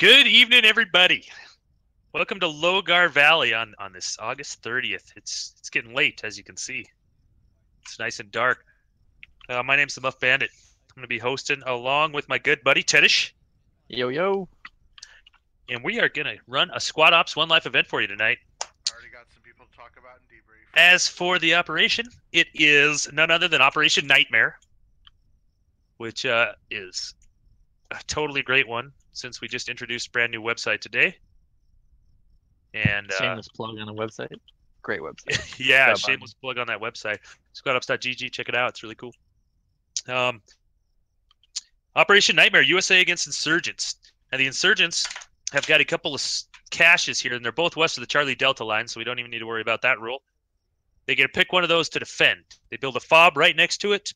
Good evening, everybody. Welcome to Logar Valley on this August 30th. It's getting late, as you can see. It's nice and dark. My name's the Muff Bandit. I'm going to be hosting along with my good buddy, Tedish. Yo, yo. And we are going to run a Squad Ops One Life event for you tonight. Already got some people to talk about and debrief. As for the operation, it is none other than Operation Nightmare, which is a totally great one since we just introduced a brand new website today. And shameless plug on a website. Great website. Yeah, shameless plug on that website. SquadOps.gg, check it out. It's really cool. Operation Nightmare, USA against Insurgents. Now, the Insurgents have got a couple of caches here, and they're both west of the Charlie Delta line, so we don't even need to worry about that rule. They get to pick one of those to defend. They build a fob right next to it,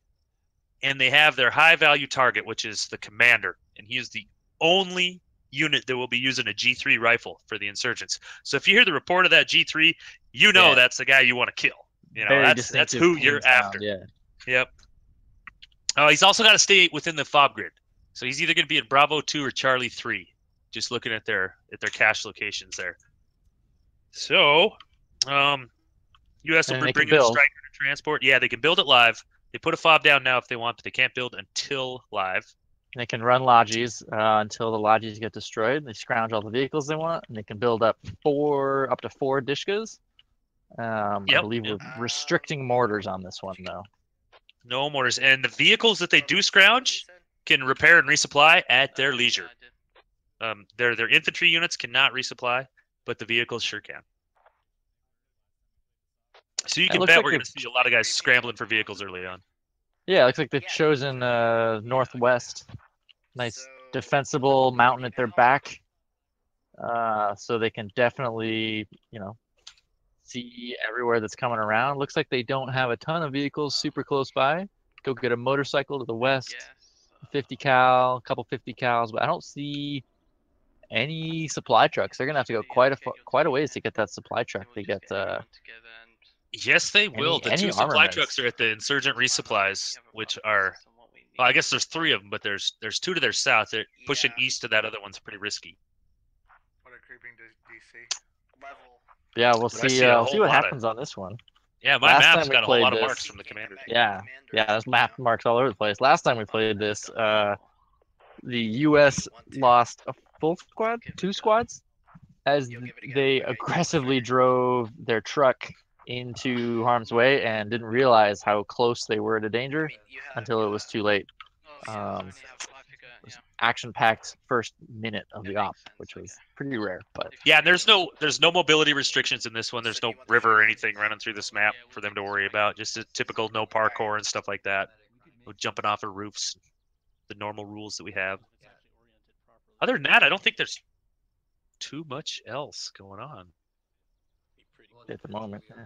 and they have their high-value target, which is the commander, and he is the only unit that will be using a G3 rifle for the Insurgents. So if you hear the report of that G3, you know that's the guy you want to kill. You know, that's who you're after. Yeah. Yep. He's also got to stay within the fob grid. So he's either going to be at Bravo 2 or Charlie 3, just looking at their cache locations there. So, U.S. will bring in a striker to transport. Yeah, they can build it live. They put a fob down now if they want, but they can't build until live. They can run lodges until the lodges get destroyed. They scrounge all the vehicles they want, and they can build up to 4 Dishkas. I believe we're restricting mortars on this one, though. No mortars. And the vehicles that they do scrounge can repair and resupply at their leisure. Their infantry units cannot resupply, but the vehicles sure can. So you can bet we're going to see a lot of guys scrambling for vehicles early on. Yeah, it looks like they've chosen Northwest. Nice defensible mountain at their back. So they can definitely, see everywhere that's coming around. Looks like they don't have a ton of vehicles super close by. Go get a motorcycle to the west. 50 cal, a couple 50 cals, but I don't see any supply trucks. They're going to have to go quite a ways to get that supply truck. They get Yes, they will. The 2 supply trucks are at the Insurgent resupplies, which are, well, I guess there's 3 of them, but there's 2 to their south. They're pushing east to that other one's pretty risky. What are creeping to DC? Yeah, we'll see. We'll see what happens on this one. Yeah, my map's got a whole lot of marks from the commander. Yeah, there's map marks all over the place. Last time we played this, the U.S. lost a full squad, 2 squads, as they aggressively drove their truck into harm's way and didn't realize how close they were to danger until it was too late. Action-packed first minute of the op, which was pretty rare. But yeah, and there's no mobility restrictions in this one. There's no river or anything running through this map for them to worry about. Just a typical no parkour and stuff like that. No jumping off of roofs. The normal rules that we have. Other than that, I don't think there's too much else going on at the moment. Yeah.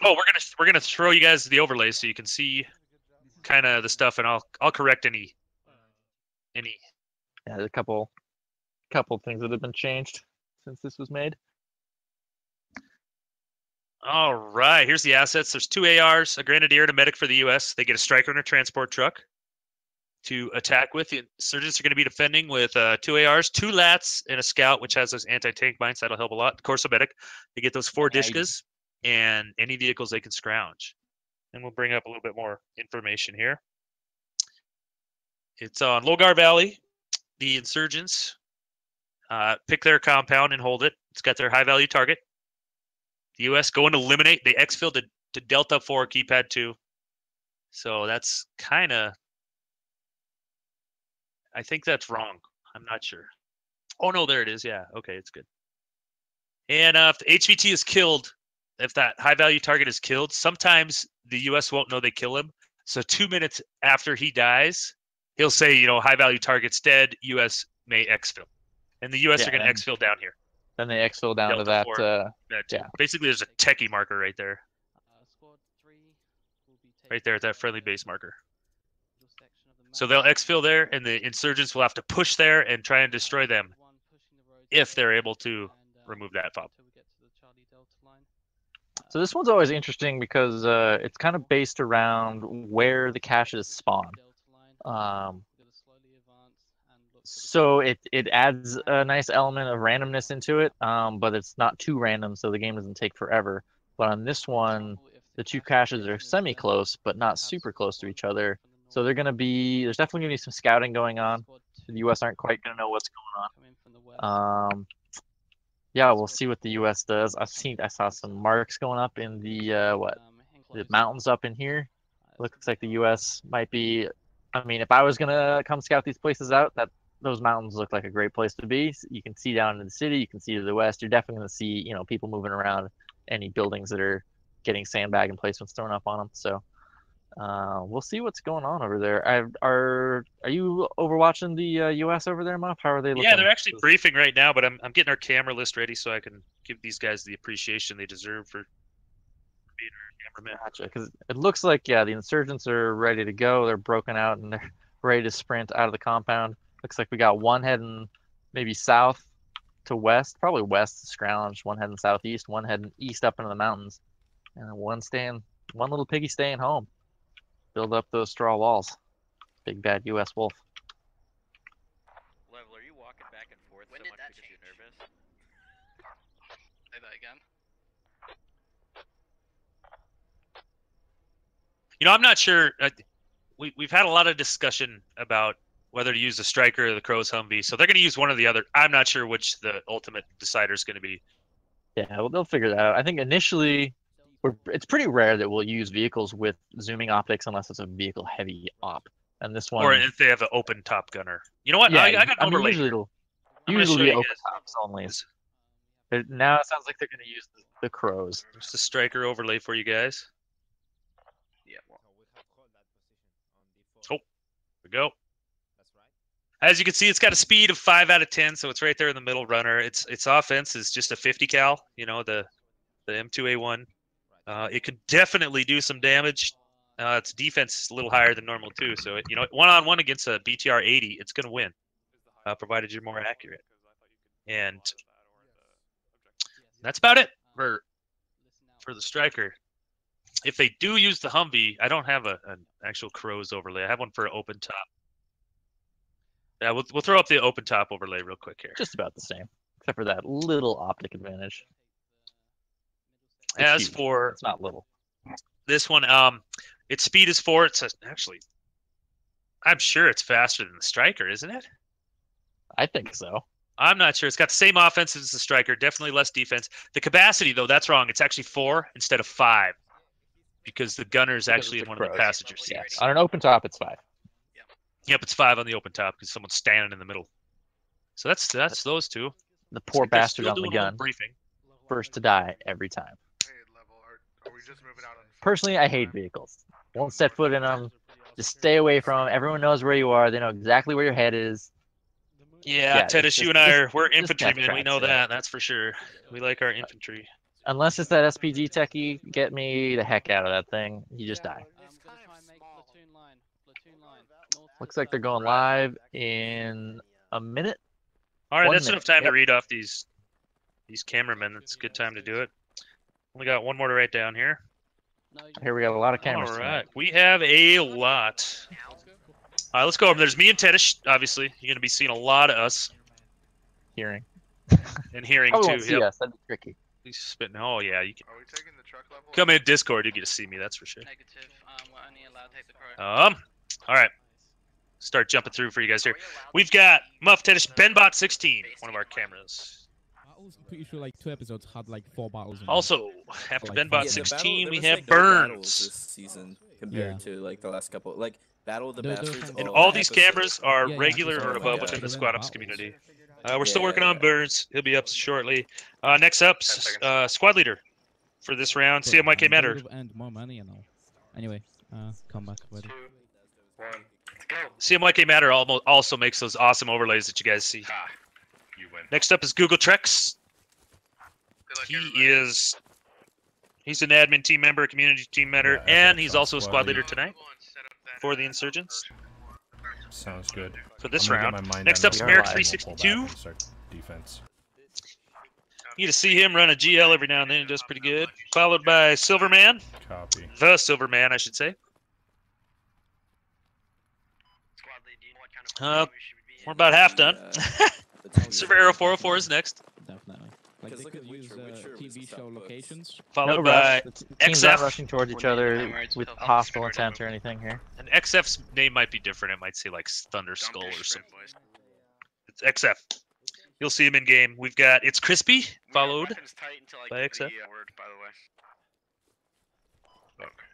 Oh, we're gonna throw you guys the overlay so you can see kind of the stuff, and I'll correct any. Yeah, there's a couple things that have been changed since this was made. All right, here's the assets. There's 2 ARs, a Grenadier, and a medic for the U.S. They get a striker and a transport truck to attack with. The Insurgents are going to be defending with 2 ARs, 2 LATs, and a scout, which has those anti-tank mines. That'll help a lot. Of course, a medic. They get those 4 Dishkas and any vehicles they can scrounge. And we'll bring up a little bit more information here. It's on Logar Valley. The Insurgents pick their compound and hold it. It's got their high-value target. The U.S. go and eliminate. They exfil to Delta 4, keypad 2. So that's kind of... I think that's wrong. I'm not sure. Oh, no, there it is. Yeah, okay, it's good. And if the HVT is killed, if that high-value target is killed, sometimes the U.S. won't know they kill him. So 2 minutes after he dies, he'll say, high-value target's dead, U.S. may exfil. And the U.S. are going to exfil down here. Then they exfil down to that. Basically, there's a techie marker right there. Right there at that friendly base marker. So they'll exfil there, and the Insurgents will have to push there and try and destroy them if they're able to remove that fob. So this one's always interesting because it's kind of based around where the caches spawn. So it adds a nice element of randomness into it, but it's not too random, so the game doesn't take forever. But on this one, the two caches are semi-close, but not super close to each other. So there's definitely gonna be some scouting going on. The U.S. aren't quite gonna know what's going on. Yeah, we'll see what the U.S. does. I saw some marks going up in the mountains up in here. Looks like the U.S. might be. I mean, if I was gonna come scout these places out, those mountains look like a great place to be. You can see down in the city, you can see to the west. You're definitely gonna see, people moving around, any buildings that are getting sandbag emplacements thrown up on them. So we'll see what's going on over there. Are you overwatching the U.S. over there, Muff? How are they looking? Yeah, they're actually briefing right now, but I'm getting our camera list ready so I can give these guys the appreciation they deserve for being our cameraman. Gotcha, because it looks like, the insurgents are ready to go. They're broken out and they're ready to sprint out of the compound. Looks like we got one heading maybe south to west, probably west to Scrounge, one heading southeast, one heading east up into the mountains, and one little piggy staying home. Build up those straw walls. Big bad U.S. wolf. Level, are you walking back and forth so much because you're nervous? Say that again. I'm not sure. We've had a lot of discussion about whether to use the Striker or the Crow's Humvee, so they're going to use one or the other. I'm not sure which the ultimate decider is going to be. Yeah, well, they'll figure that out. I think initially, it's pretty rare that we'll use vehicles with zooming optics unless it's a vehicle-heavy op. And this one, or if they have an open top gunner. You know what? Yeah, I got an overlay. Usually I'm usually be open tops only. Now it sounds like they're going to use the Crows. Just a Striker overlay for you guys. Yeah. Oh, here we go. As you can see, it's got a speed of 5 out of 10, so it's right there in the middle runner. Its offense is just a 50 cal. The M2A1. It could definitely do some damage. Its defense is a little higher than normal too, so one-on-one against a BTR 80, it's going to win, provided you're more accurate. And that's about it for the Striker. If they do use the Humvee, I don't have an actual Crows overlay. I have one for an open top. Yeah, we'll throw up the open top overlay real quick here. Just about the same, except for that little optic advantage. As for it's not little. This one, its speed is 4. It's actually, I'm sure it's faster than the Striker, isn't it? I think so. I'm not sure. It's got the same offense as the Striker, definitely less defense. The capacity, though, that's wrong. It's actually 4 instead of 5 because the gunner is actually in one of the passenger seats. Yeah. On an open top, it's 5. Yep, it's 5 on the open top because someone's standing in the middle. So that's those two. The poor bastard on the gun. Briefing. First to die every time. Hey, Level, are we just moving out on... Personally, I hate vehicles. Won't set foot in them. Just stay away from them. Everyone knows where you are. They know exactly where your head is. Yeah, Teddish, you and we're infantrymen. We know that. That's for sure. We like our infantry. Unless it's that SPG techie, get me the heck out of that thing. You just die. Looks like they're going live in a minute. All right, that's enough time to read off these cameramen. It's a good time to do it. Only got one more to write down here. Here we got a lot of cameras. All right, we have a lot. All right, let's go over. There's me and Teddish, obviously. You're going to be seeing a lot of us. Hearing. And hearing, too. Yep. Yes, that'd be tricky. He's spitting. Oh, yeah. You can... Are we taking the truck Level? Come in Discord, you get to see me, that's for sure. Negative. We're only allowed to take the Crow. All right. Start jumping through for you guys here. We've got Muff Teddish, Benbot 16, one of our cameras. I was pretty sure like 2 episodes had like 4 battles. Also, after Benbot 16, we have like, no battles Burns. this season compared to like the last couple. Like Battle of the There- there Bastards. was And Oh, all these episodes. cameras are Yeah, regular yeah, or yeah, above yeah, within yeah. the Squad Ops community. We're still Yeah, working on yeah. Burns. He'll be up shortly. Next up, squad leader for this round, CMYK Matter. And more money, you know. Anyway, come back. Ready. CMYK Matter also makes those awesome overlays that you guys see. You win. Next up is Google Trex. He's an admin team member, community team member, Yeah, and he's also a squad leader leader. tonight for the Insurgents Sounds good. for this I'm gonna get round. my mind Next down up's to Merrick the line and we'll pull 362. back and start defense. You get to see him run a GL every now and then. He does pretty good. Followed by Silverman. Copy. The Silverman, I should say. We're about half done. The town Surveyor 404 is next, Definitely. Like 'Cause they look could at use Witcher. Witcher was TV the show South Bucks. locations. followed No by rush. The teams aren't XF. rushing towards each other Hammer, with it's hostile felt intent or anything here. And XF's name might be different. It might say like Thunder Skull or something. It's XF. You'll see him in game. We've got It's Crispy, followed by XF.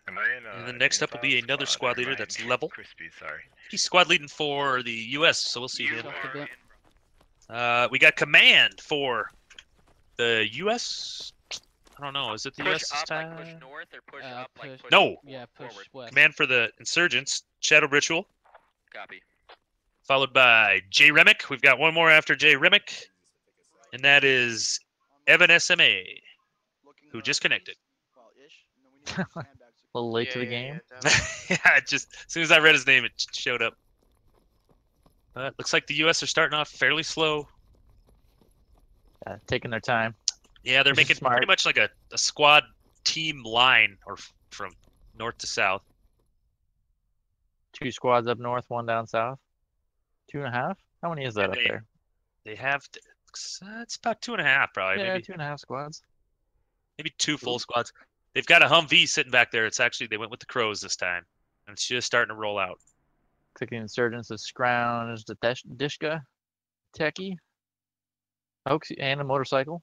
Am I in, And then next up will be another squad leader that's level. Crispy, sorry. He's squad leading for the US, so we'll see him. Off a bit. We got Command for the US. I don't know. Is it the Push US this up, like push time? north, or push Uh, up, like push- push No. Yeah, push forward. west. Command for the Insurgents, Shadow Ritual, Copy. followed by J Remick. We've got one more after J Remick, and that is Evan SMA, who just connected. A little late to the game. Yeah, just as soon as I read his name, it showed up. Looks like the US are starting off fairly slow. Taking their time. Yeah, they're Which is making smart. pretty much like a squad team line, or from north to south. 2 squads up north, 1 down south. 2.5? How many is that up they- there? They have, it's about 2.5 probably, Yeah, maybe 2.5 squads. 2 full squads. They've got a Humvee sitting back there. It's actually, they went with the Crows this time, and it's just starting to roll out. Clicking insurgents is Scrounge, the Dishka, Techie, Hoax, and a motorcycle.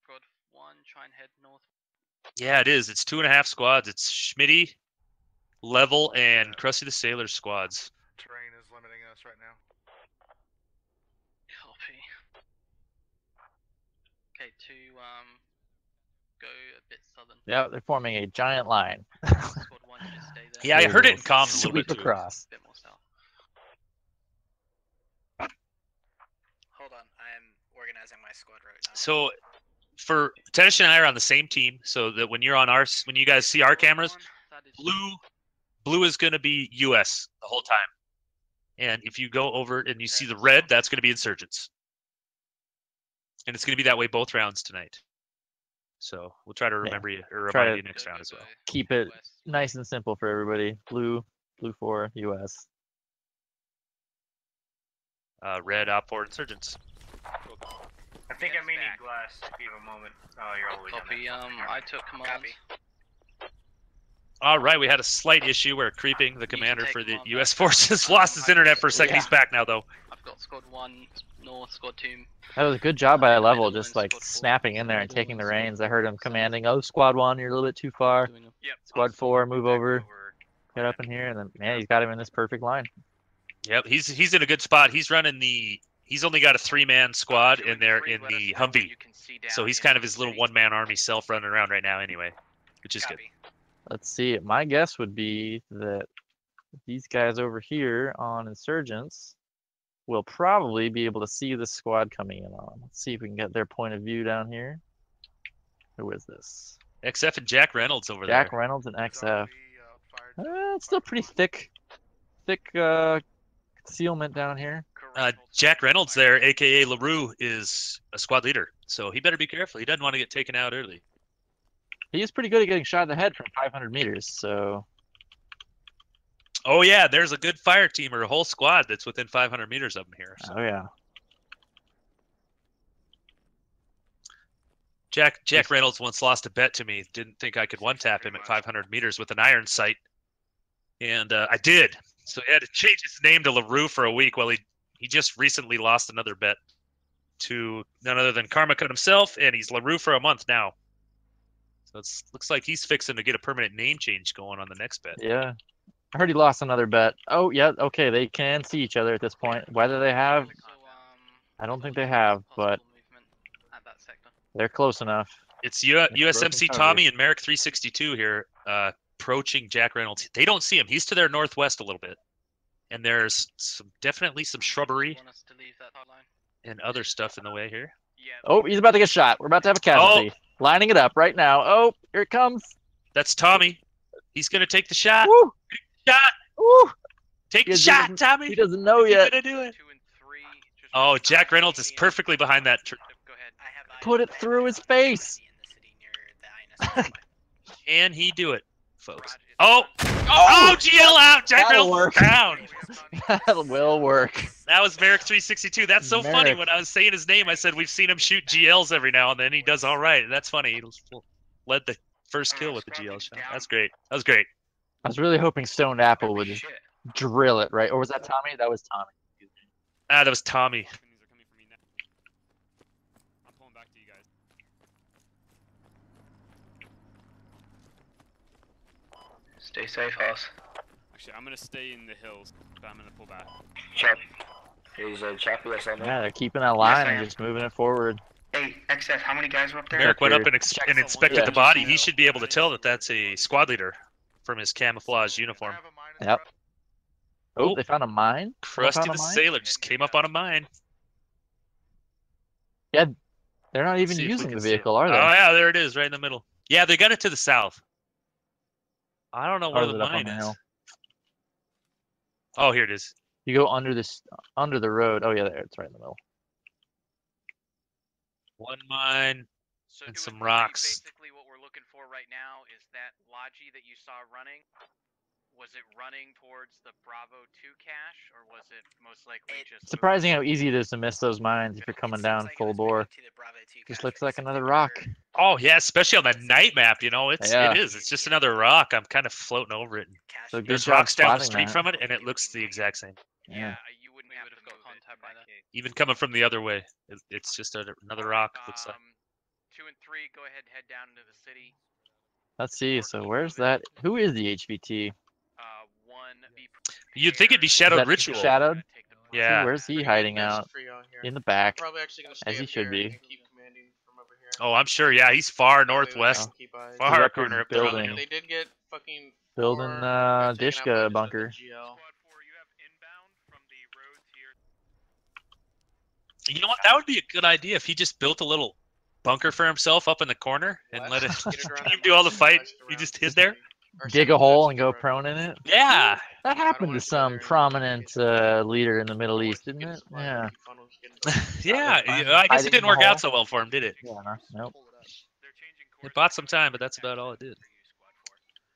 Squad 1, try and head north. Yeah, it is. It's 2.5 squads. It's Schmitty, Level, and Krusty the Sailor squads. Terrain is limiting us right now. Copy. Okay, to go a bit southern. Yeah, they're forming a giant line. Squad 1, you just stay there. Yeah, I They heard it will in comms a little sweep bit too. across. A bit more south. Hold on, I'm organizing my squad right now. So, for Tenish and I are on the same team, so that when you're on our, when you guys see our cameras, That is blue is going to be US the whole time, and if you go over and you see the red, that's going to be Insurgents, and it's going to be that way both rounds tonight. So we'll try to remember you or Try remind to you next round as well. Keep it nice and simple for everybody. Blue 4, US. Red op for Insurgents. I think I may need glass if you have a moment. Oh, you're all the way down Copy. there. I took command. Copy. All right, we had a slight issue where Creeping, the commander take for the command U.S. back. forces, lost his internet for a second. Yeah. He's back now, though. I've got squad 1 north, squad 2. That was a good job by a level, Middle just and like squad 4. snapping in there and taking the reins. I heard him commanding, "Oh, squad 1, you're a little bit too far. Doing a- Yep. Squad 4, move Back over, get up in here," and then man, he's got him in this perfect line. Yep, he's in a good spot. He's running the. He's only got a 3-man squad, and they're in the Humvee. So he's kind of his little 1-man army self running around right now, anyway, which is good. Let's see. My guess would be that these guys over here on Insurgents will probably be able to see the squad coming in on. Let's see if we can get their point of view down here. Who is this? XF and Jack Reynolds over Jack there. Reynolds and XF. Zombie, fired It's still pretty thick concealment down here. Jack Reynolds there, aka LaRue, is a squad leader, so he better be careful. He doesn't want to get taken out early. He is pretty good at getting shot in the head from 500 meters, so Oh yeah, there's a good fire team or a whole squad that's within 500 meters of him here. So. oh yeah. Jack Reynolds once lost a bet to me. Didn't think I could one-tap him at 500 meters with an iron sight, and I did. So he had to change his name to LaRue for a week. Well, he just recently lost another bet to none other than Karmakut himself, and he's LaRue for a month now. So it looks like he's fixing to get a permanent name change going on the next bet. Yeah. I heard he lost another bet. Oh, yeah, okay, they can see each other at this point. Whether they have, I don't think they have, but they're close enough. It's broken USMC cover. Tommy and Merrick 362 here, approaching Jack Reynolds. They don't see him. He's to their northwest a little bit. And there's definitely some shrubbery and other stuff in the way here. Oh, he's about to get shot. We're about to have a casualty. Lining it up right now. Oh, here it comes. That's Tommy. He's going to take the shot. Woo! Shot. Woo! Take the He shot, doesn't- Tommy. He doesn't know He's yet. going to do it. Oh, Jack Reynolds is perfectly behind that. Put it through his face. Can he do it, folks? Oh, Oh, GL out! That'll Jack work. down! That will work. That was Merrick 362. That's so funny. Merrick. When I was saying his name, I said we've seen him shoot GLs every now and then. He does all right. That's funny. He led the first kill with the GL shot. That's great. That was great. I was really hoping Stoned Apple would just drill it, right? Or was that Tommy? That was Tommy. Ah, that was Tommy. I'm pulling back to you guys. Stay safe, Hoss. Actually, I'm gonna stay in the hills, but I'm gonna pull back. Chop. He's Choppy or something. Yeah, they're keeping that line I and am. just moving it forward. Hey, XF, how many guys were up there? Merrick went up and, Check and inspected Yeah. the body. He should be able to tell that that's a squad leader from his camouflage uniform. Yep. Oh, Oh. they found a mine? Krusty found the a mine? Sailor just came up on a mine. Yeah, they're not even See if we using can the see it. vehicle, are Oh they? yeah, there it is, right in the middle. Yeah, they got it to the south. I don't know Or where is the it up on mine the is. hill? Oh, here it is. You go under this, under the road. Oh yeah, there, it's right in the middle. One mine. So And 2 some 3, rocks. Basically, what we're looking for right now is that Logi that you saw running. Was it running towards the Bravo 2 cache, or was it most likely just? Surprising how easy it is to miss those mines if you're coming down full bore. Just looks like another rock. Oh yeah, especially on that night map. You know, Yeah. it is. It's just another rock. I'm kind of floating over it. So good There's job rocks down the spotting street that. from it, and it looks the exact same. Yeah. You wouldn't have to got contact by that. Even coming from the other way, it's just another rock. Looks like. 2 and 3, go ahead, head down into the city. Let's see. So where's that? Who is the HVT? 1, be You'd think it'd be Is Shadowed that Ritual. Shadowed? Yeah. Where's he hiding out? In the back, Probably actually gonna stay as he up should here be. and keep commanding from over here. Oh, I'm sure. Yeah, he's far That way we can northwest, keep eyes. He's far up here corner up there. building. They did get fucking Building, four got taken out by Dishka the bunker. GL. You know what? That would be a good idea if he just built a little bunker for himself up in the corner and let it Get it around him that do all the mark, fight. sliced You around just to hid there. 60. Or Dig a 70, hole that's and a go good prone in it. Yeah. That happened wanna to sit there some and prominent get the- leader in the Middle Always East, didn't get it? supplies, Yeah. keep funnels, get into- Yeah. fine. I guess Hiding it in didn't the work hole. out so well for him, did it? Yeah, no, nope. It bought some time, but that's about all it did.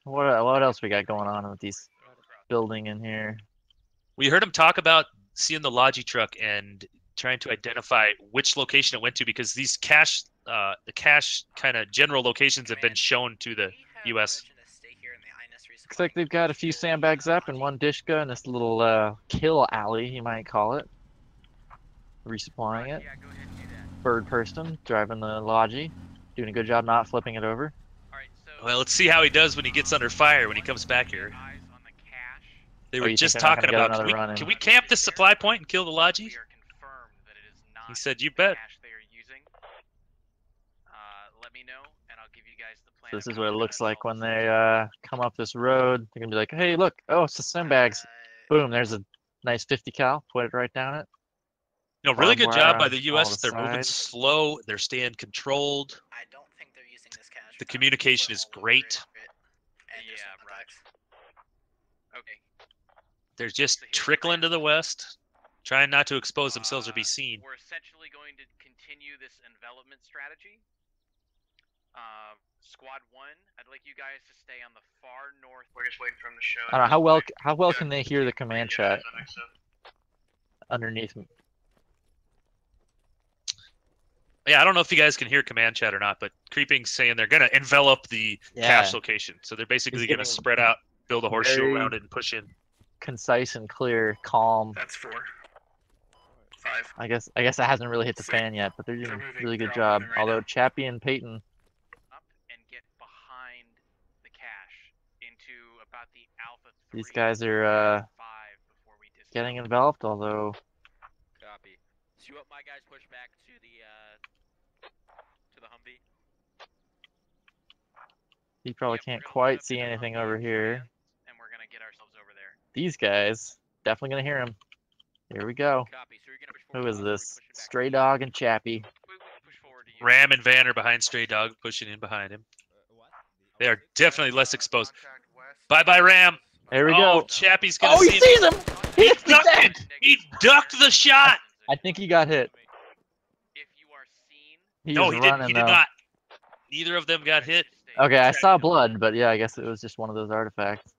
What else we got going on with these building in here? We heard him talk about seeing the Logi truck and trying to identify which location it went to because these cache, the cache kind of general locations have been shown to the U.S. Looks like they've got a few sandbags up and one Dishka in this little kill alley, you might call it. Resupplying it. Bird person driving the Logi, doing a good job not flipping it over. Well, let's see how he does when he gets under fire when he comes back here. They Oh, were you just think they're not talking gonna get about another run in? can we camp this supply point and kill the Logi? He said, "You bet." So this is what it looks like when they come up this road. They're gonna be like, hey, look, oh, it's the sandbags. Boom, there's a nice 50 cal. Put it right down it. No, really good Barbed job by wire the on U.S. all the They're moving sides. slow. They're staying controlled. I don't think they're using this cache. The communication is great. Okay. They're just trickling to the west, trying not to expose themselves or be seen. We're essentially going to continue this envelopment strategy. Squad 1, I'd like you guys to stay on the far north. We're just waiting for him to show. I don't know how well can they hear the command chat underneath me? Yeah, I don't know if you guys can hear command chat or not, but Creeping's saying they're gonna envelop the cache location. So they're basically He's gonna getting spread out, build a horseshoe very- around it, and push in. Concise and clear, calm. That's 4. 5. I guess it hasn't really hit the fan yet, but they're doing a really good job. Although Chappie and Peyton Up and get behind the cache into about the Alpha 3. These guys are 5 before we discount. getting enveloped, although Copy. So you want my guys push back to the Humvee? you probably Yep, we're can't gonna quite line up see in the anything Humvee over and here. land, and we're gonna get ourselves over there. These guys, definitely gonna hear him. Here we go. Copy. So you're gonna push Who forward is to us, or we this? pushing back? Stray Dog and Chappie. We push forward to you. Ram and Van are behind Stray Dog, pushing in behind him. They are definitely less exposed. Bye bye, Ram. There we Oh, go. Chappie's gonna Oh, he see sees him! He He's ducked dead! it! He ducked the shot! I think he got hit. If you are seen, He No, was he didn't. running He did though. not. Neither of them got hit. Okay, I saw blood, but yeah, I guess it was just one of those artifacts.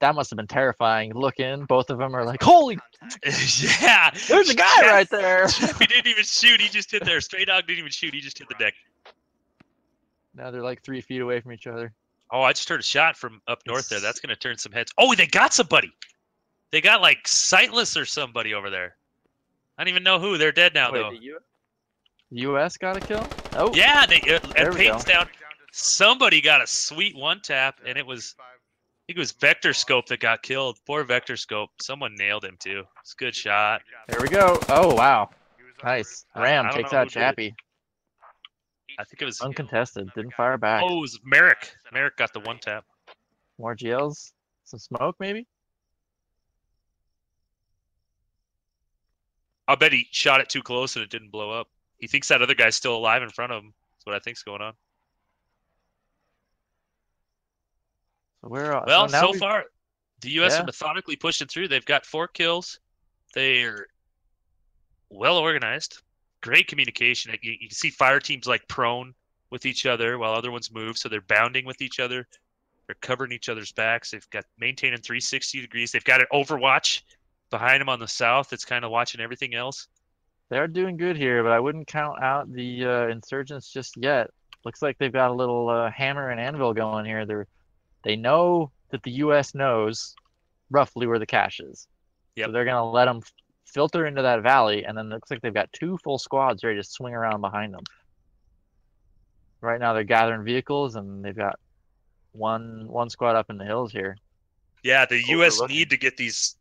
That must have been terrifying. Look in, both of them are like, holy, Yeah. there's a guy right there. He didn't even shoot. He just hit there. Stray Dog didn't even shoot. He just hit the deck. Now they're like 3 feet away from each other. Oh, I just heard a shot from up north there. That's going to turn some heads. Oh, they got somebody. They got like Sightless or somebody over there. I don't even know who. They're dead now, Wait, though. the US got a kill? Oh. Yeah, and There we Peyton's go. down. Somebody got a sweet one tap, and it was, I think it was Vector Scope that got killed. Poor Vector Scope. Someone nailed him, too. It's a good shot. There we go. Oh, wow. Nice. Ram I don't takes know out who did it. Chappie. I think it was, Uncontested. Didn't fire back. oh, it was Merrick. Merrick got the one tap. More GLs? Some smoke, maybe? I bet he shot it too close and it didn't blow up. He thinks that other guy's still alive in front of him. That's what I think's going on. So we're Well, now so we- far, the U.S. Yeah. are methodically pushing through. They've got 4 kills. They're well organized. Great communication. You can see fire teams like prone with each other while other ones move. So they're bounding with each other. They're covering each other's backs. They've got maintaining 360 degrees. They've got an Overwatch behind them on the south that's kind of watching everything else. They're doing good here, but I wouldn't count out the insurgents just yet. Looks like they've got a little hammer and anvil going here. They know that the U.S. knows roughly where the cache is. Yep. So they're going to let them filter into that valley, and then it looks like they've got 2 full squads ready to swing around behind them. Right now they're gathering vehicles, and they've got one squad up in the hills here. Yeah, the U.S. Overlooking. need to get these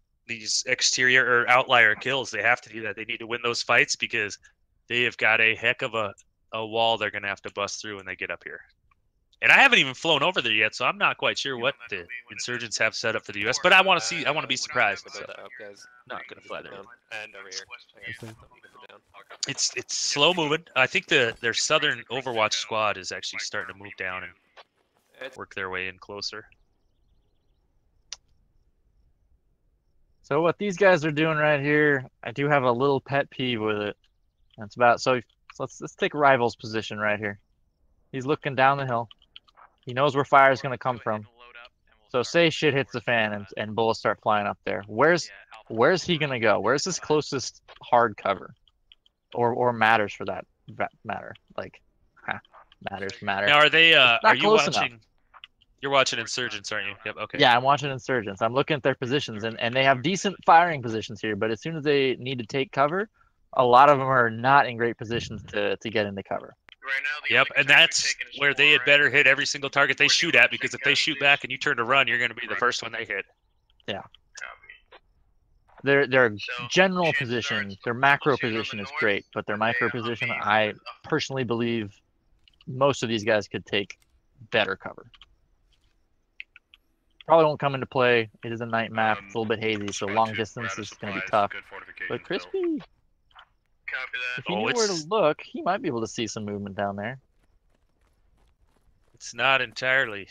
exterior or outlier kills. They have to do that. They need to win those fights because they have got a heck of a wall they're going to have to bust through when they get up here. And I haven't even flown over there yet, so I'm not quite sure what the insurgents have set up for the U.S. But I want to see. I want to be surprised. So not going to fly there. And over here. It's slow moving. I think their southern Overwatch squad is actually starting to move down and work their way in closer. So what these guys are doing right here, I do have a little pet peeve with it. That's about so let's take Rival's position right here. He's looking down the hill. He knows where fire is going to come from. So say shit hits the fan and bullets start flying up there. Where's he going to go? Where's his closest hard cover? Or matters for that matter. Like, matter. Now, are they? Are you close watching? enough. You're watching Insurgents, aren't you? Yep. Okay. Yeah, I'm watching Insurgents. I'm looking at their positions, and they have decent firing positions here. But as soon as they need to take cover, a lot of them are not in great positions to get into cover. Right now, the Yep, only and country that's taking is where they had war, better right? hit every single target they shoot at, because if they shoot back and you turn to run, you're going to be the first one they hit. Their So, general chances are position, it's their macro closer to the position is north, great, but their and micro they, position, be I up. personally believe most of these guys could take better cover. Probably won't come into play. It is a night map. It's a little bit hazy, so long distance is going to be tough. But Crispy, Copy if that. he Oh, knew where to it's- look, he might be able to see some movement down there. It's not entirely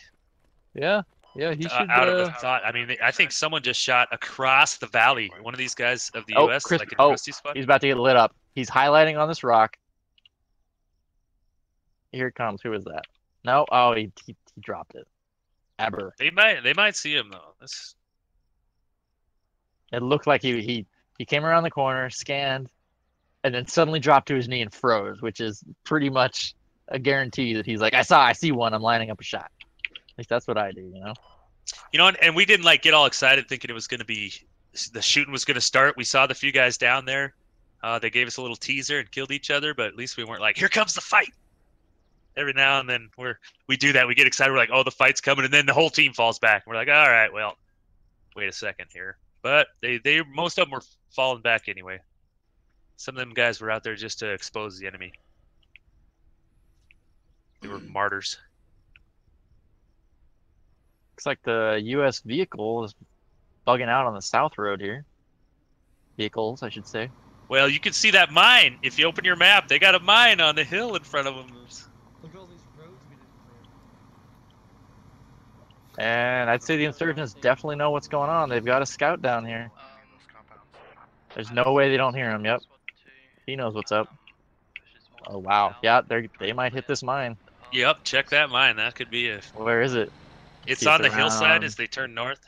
Yeah, he should. out of the thought. I mean, I think someone just shot across the valley. One of these guys of the Oh, U.S. Chris- like in oh, Krusty spot. He's about to get lit up. He's highlighting on this rock. Here it comes. Who is that? No. Oh, he dropped it. Aber. They might see him though. It looked like he came around the corner, scanned, and then suddenly dropped to his knee and froze, which is pretty much a guarantee that he's like, I see one. I'm lining up a shot. At least that's what I do, you know. You know, and we didn't like get all excited thinking it was going to be the shooting was going to start. We saw the few guys down there. They gave us a little teaser and killed each other, but at least we weren't like, here comes the fight. Every now and then we do that. We get excited. We're like, oh, the fight's coming, and then the whole team falls back. We're like, all right, well, wait a second here. But they most of them were falling back anyway. Some of them guys were out there just to expose the enemy. They were martyrs. Looks like the U.S. vehicle is bugging out on the south road here. Vehicles, I should say. Well, you can see that mine. If you open your map, they got a mine on the hill in front of them. And I'd say the insurgents definitely know what's going on. They've got a scout down here. There's no way they don't hear him. Yep. He knows what's up. Oh, wow. Yeah, they might hit this mine. Yep, check that mine. That could be a... Where is it? It's It's on the hillside around- as they turn north.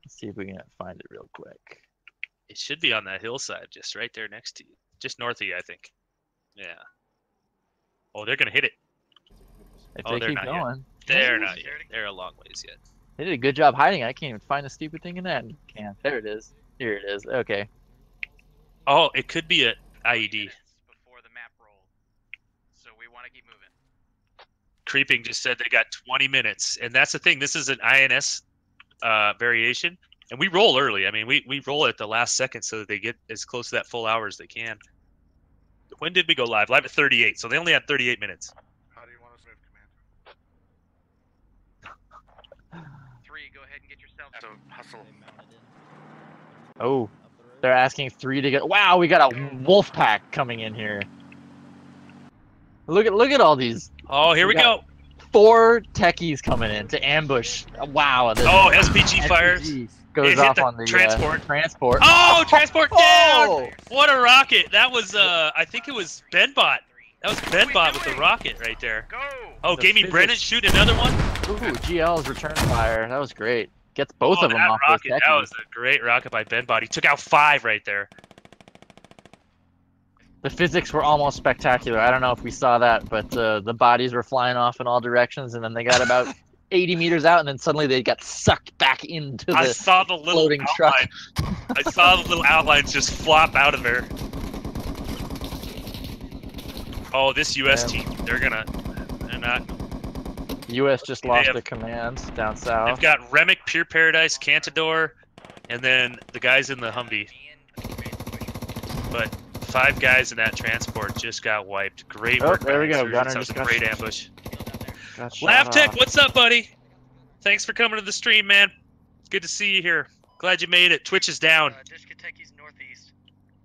Let's see if we can find it real quick. It should be on that hillside, just right there next to you, just north of you, I think. Yeah. Oh, they're gonna hit it. If Oh, they they're keep not going, They're not yet. They're a long ways yet. they did a good job hiding. I can't even find the stupid thing in that can. There it is. Here it is. Okay. Oh, it could be a IED. Before the map rolled, so we want to keep moving. Creeping just said they got 20 minutes, and that's the thing. This is an INS variation, and we roll early. I mean, we roll at the last second so that they get as close to that full hour as they can. When did we go live? Live at 38, so they only had 38 minutes. How do you want us to move, Command? 3, go ahead and get yourself. So hustle. Oh, they're asking 3 to get. Wow, we got a wolf pack coming in here. Look at all these. Oh, here we go. 4 techies coming in to ambush. Wow. Oh, SPG fires. Goes It hit off the on the transport. transport. Oh, transport down! Oh! What a rocket! That was I think it was Benbot. That was Benbot with the rocket right there. Go! Oh, The Gaming physics. Brennan shoot another one. Ooh, GL's return fire. That was great. Gets both of them that off rocket, those that techies. was a great rocket by Benbot. He took out 5 right there. The physics were almost spectacular. I don't know if we saw that, but the bodies were flying off in all directions, and then they got about 80 meters out, and then suddenly they got sucked back into I the saw the little floating truck. outline. I saw the little outlines just flop out of there. Oh, this US Yeah. team, they're not. U.S. just They lost have- their command down They've south. got Remick, Pure Paradise, Cantador, and then the guys in the Humvee. But 5 guys in that transport just got wiped. Great Oh, work. there by we go. the Gunner insurgents. That was just a got great ambush. Got shot Lav Tech, off. what's up, buddy? Thanks for coming to the stream, man. Good to see you here. Glad you made it. Twitch is down. Discoteque's northeast.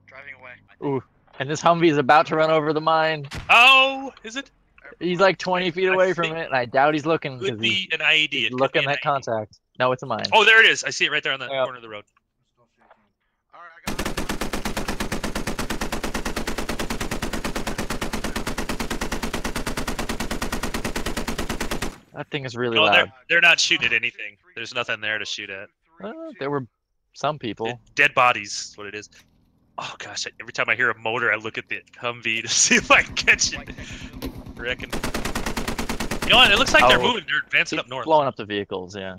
Driving away. Ooh, and this Humvee is about to run over the mine. Oh, is it? He's like 20 feet I away from think it, and I doubt he's looking Could because he's be an IED. It could looking be an at IED. contact. No, it's a mine. Oh, there it is. I see it right there on the Yep. corner of the road. Alright, I got That thing is really No, loud. they're not shooting at anything. There's nothing there to shoot at. There were some people. Dead bodies is what it is. Oh gosh, every time I hear a motor, I look at the Humvee to see if I can catch it. Reckon. You know what? It looks like they're Oh. moving. They're advancing Keep up north. blowing up the vehicles, yeah.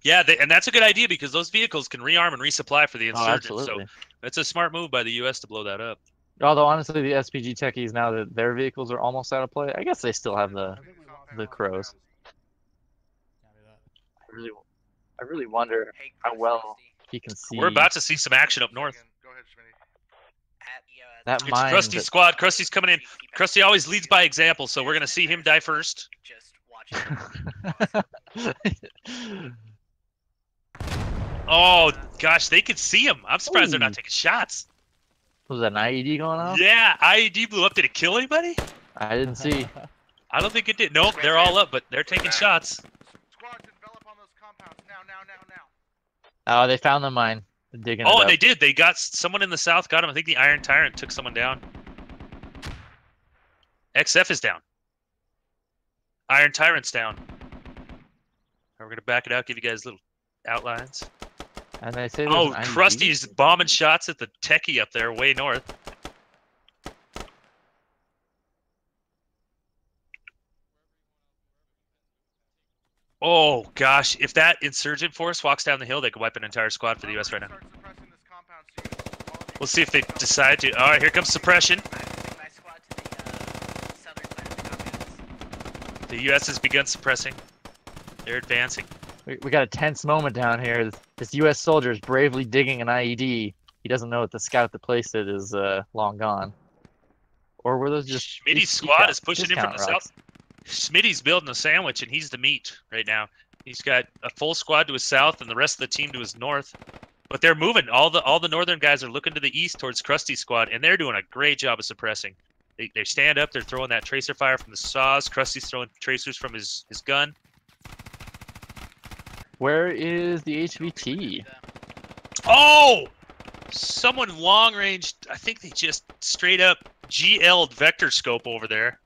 Yeah, and that's a good idea because those vehicles can rearm and resupply for the insurgents. So absolutely. it's a smart move by the U.S. to blow that up. Although honestly, the SPG techies, now that their vehicles are almost out of play, I guess they still have the crows. I really wonder how well he can see. We're about to see some action up north. Go ahead, Schmitty. that It's mine. Krusty's squad. Krusty's coming in. Krusty always leads by example, so we're gonna see him die first. Just watch Oh gosh, they could see him. I'm surprised they're not Ooh. taking shots. Was that an IED going off? Yeah, IED blew up. Did it kill anybody? I didn't see. I don't think it did. Nope, they're all up, but they're taking shots. Squads, envelop on those compounds. Now. Oh, they found the mine. They're digging Oh, it and they up. did. They got someone in the south. Got him. I think the Iron Tyrant took someone down. XF is down. Iron Tyrant's down. We're gonna back it out. Give you guys little outlines. And they say there's Oh, an IED? Krusty's bombing shots at the techie up there, way north. Oh gosh, if that insurgent force walks down the hill, they could wipe an entire squad for the U.S. right now. Start suppressing this compound soon. We'll see if they decide to. All right, here comes suppression. my squad to the southern side of the compounds. The U.S. has begun suppressing. They're advancing. We got a tense moment down here. This U.S. soldier is bravely digging an IED. He doesn't know that the scout that placed it is long gone. Or were those just Schmitty's squad is pushing in from the south. Schmitty's building a sandwich, and he's the meat right now. He's got a full squad to his south, and the rest of the team to his north. But they're moving. All the northern guys are looking to the east towards Krusty's squad, and they're doing a great job of suppressing. They stand up. They're throwing that tracer fire from the saws. Krusty's throwing tracers from his gun. Where is the HVT? Oh! Someone long range. I think they just straight up GL'd vector scope over there.